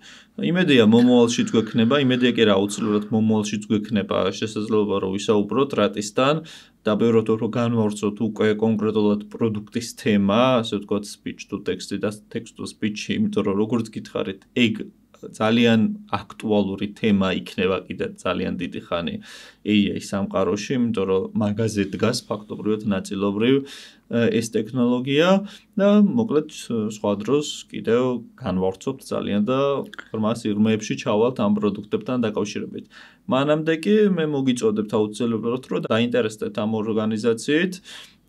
იმედია მომავალში გვექნება, იმედია კი რა აუცილებლად მომავალშიც გვექნება შესაძლებლობა რომ ვისაუბროთ რატისთან და ბევრად უფრო განვავრცოთ უკვე კონკრეტულად პროდუქტის თემა, ასე ვთქვათ, speech to text და text to speech, იმიტომ რომ როგორც გითხარით, ეგ ძალიან აქტუალური თემა იქნება კიდე ძალიან დიდი ხანი AI სამყაროში, იმიტომ რომ მაგაზე დგას ფაქტობრივად ნაწილობრივ ეს ტექნოლოგია და მოკლედ სხვა დროს კიდევ განვავრცობთ ძალიან და ღრმა სიღრმეებში ჩავალთ ამ პროდუქტებთან დაკავშირებით. მანამდე კი მე მოგიწოდებთ აუცილებლად რომ დაინტერესდეთ ამ ორგანიზაციით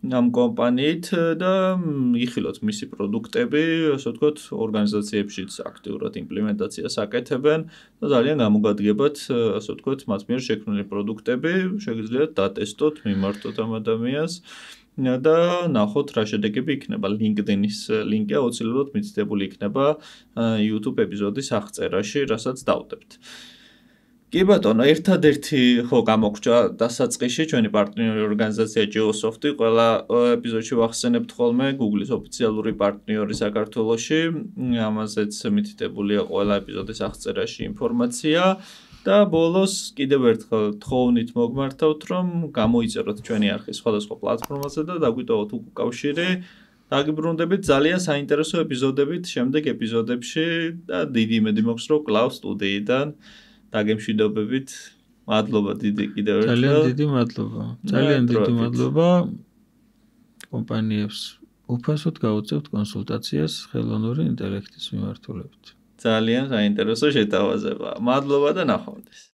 ამ კომპანიით და იხილოთ მისი პროდუქტები, ასე ვთქვათ, ორგანიზაციებშიც აქტიურად იმპლემენტაციას აკეთებენ და ძალიან გამოგადგებათ, ასე ვთქვათ, მათ მიერ შექმნილი პროდუქტები, შეგიძლიათ დატესტოთ, მიმართოთ ამ ადამიანს და ნახოთ რა შედეგები იქნება. LinkedIn-ის ლინკი აუცილებლად მიცდებული იქნება YouTube ეპიზოდის აღწერაში, რასაც დავდებთ. კი ბატონო, ერთადერთი ხო გამოგვჭა დასაწყისში ჩვენი პარტნიორი ორგანიზაცია Geosoft-ი, ყველა ეპიზოდში ვახსენებთ ხოლმე Google-ის ოფიციალური პარტნიორი საქართველოში, ამაზეც მითითებულია ყველა ეპიზოდის აღწერაში ინფორმაცია და ბოლოს კიდევ ერთხელ თხოვნით მოგმართავთ, რომ გამოიწეროთ ჩვენი არხი სხვადასხვა პლატფორმაზე და დაგვიტოვოთ უკავშირი. დაგიბრუნდებით ძალიან საინტერესო ეპიზოდებით შემდეგ ეპიზოდებში და დიდი იმედი მაქვს, რომ კლავ სტუდიიდან დაგემშვიდობებით. მადლობა დიდი კიდევ ერთხელ. ძალიან დიდი მადლობა. ძალიან დიდი მადლობა კომპანიებს უფასოდ გაუწევთ კონსულტაციას ხელოვნური ინტელექტის მიმართულებით. ძალიან საინტერესო შეთავაზება. მადლობა და ნახვამდის.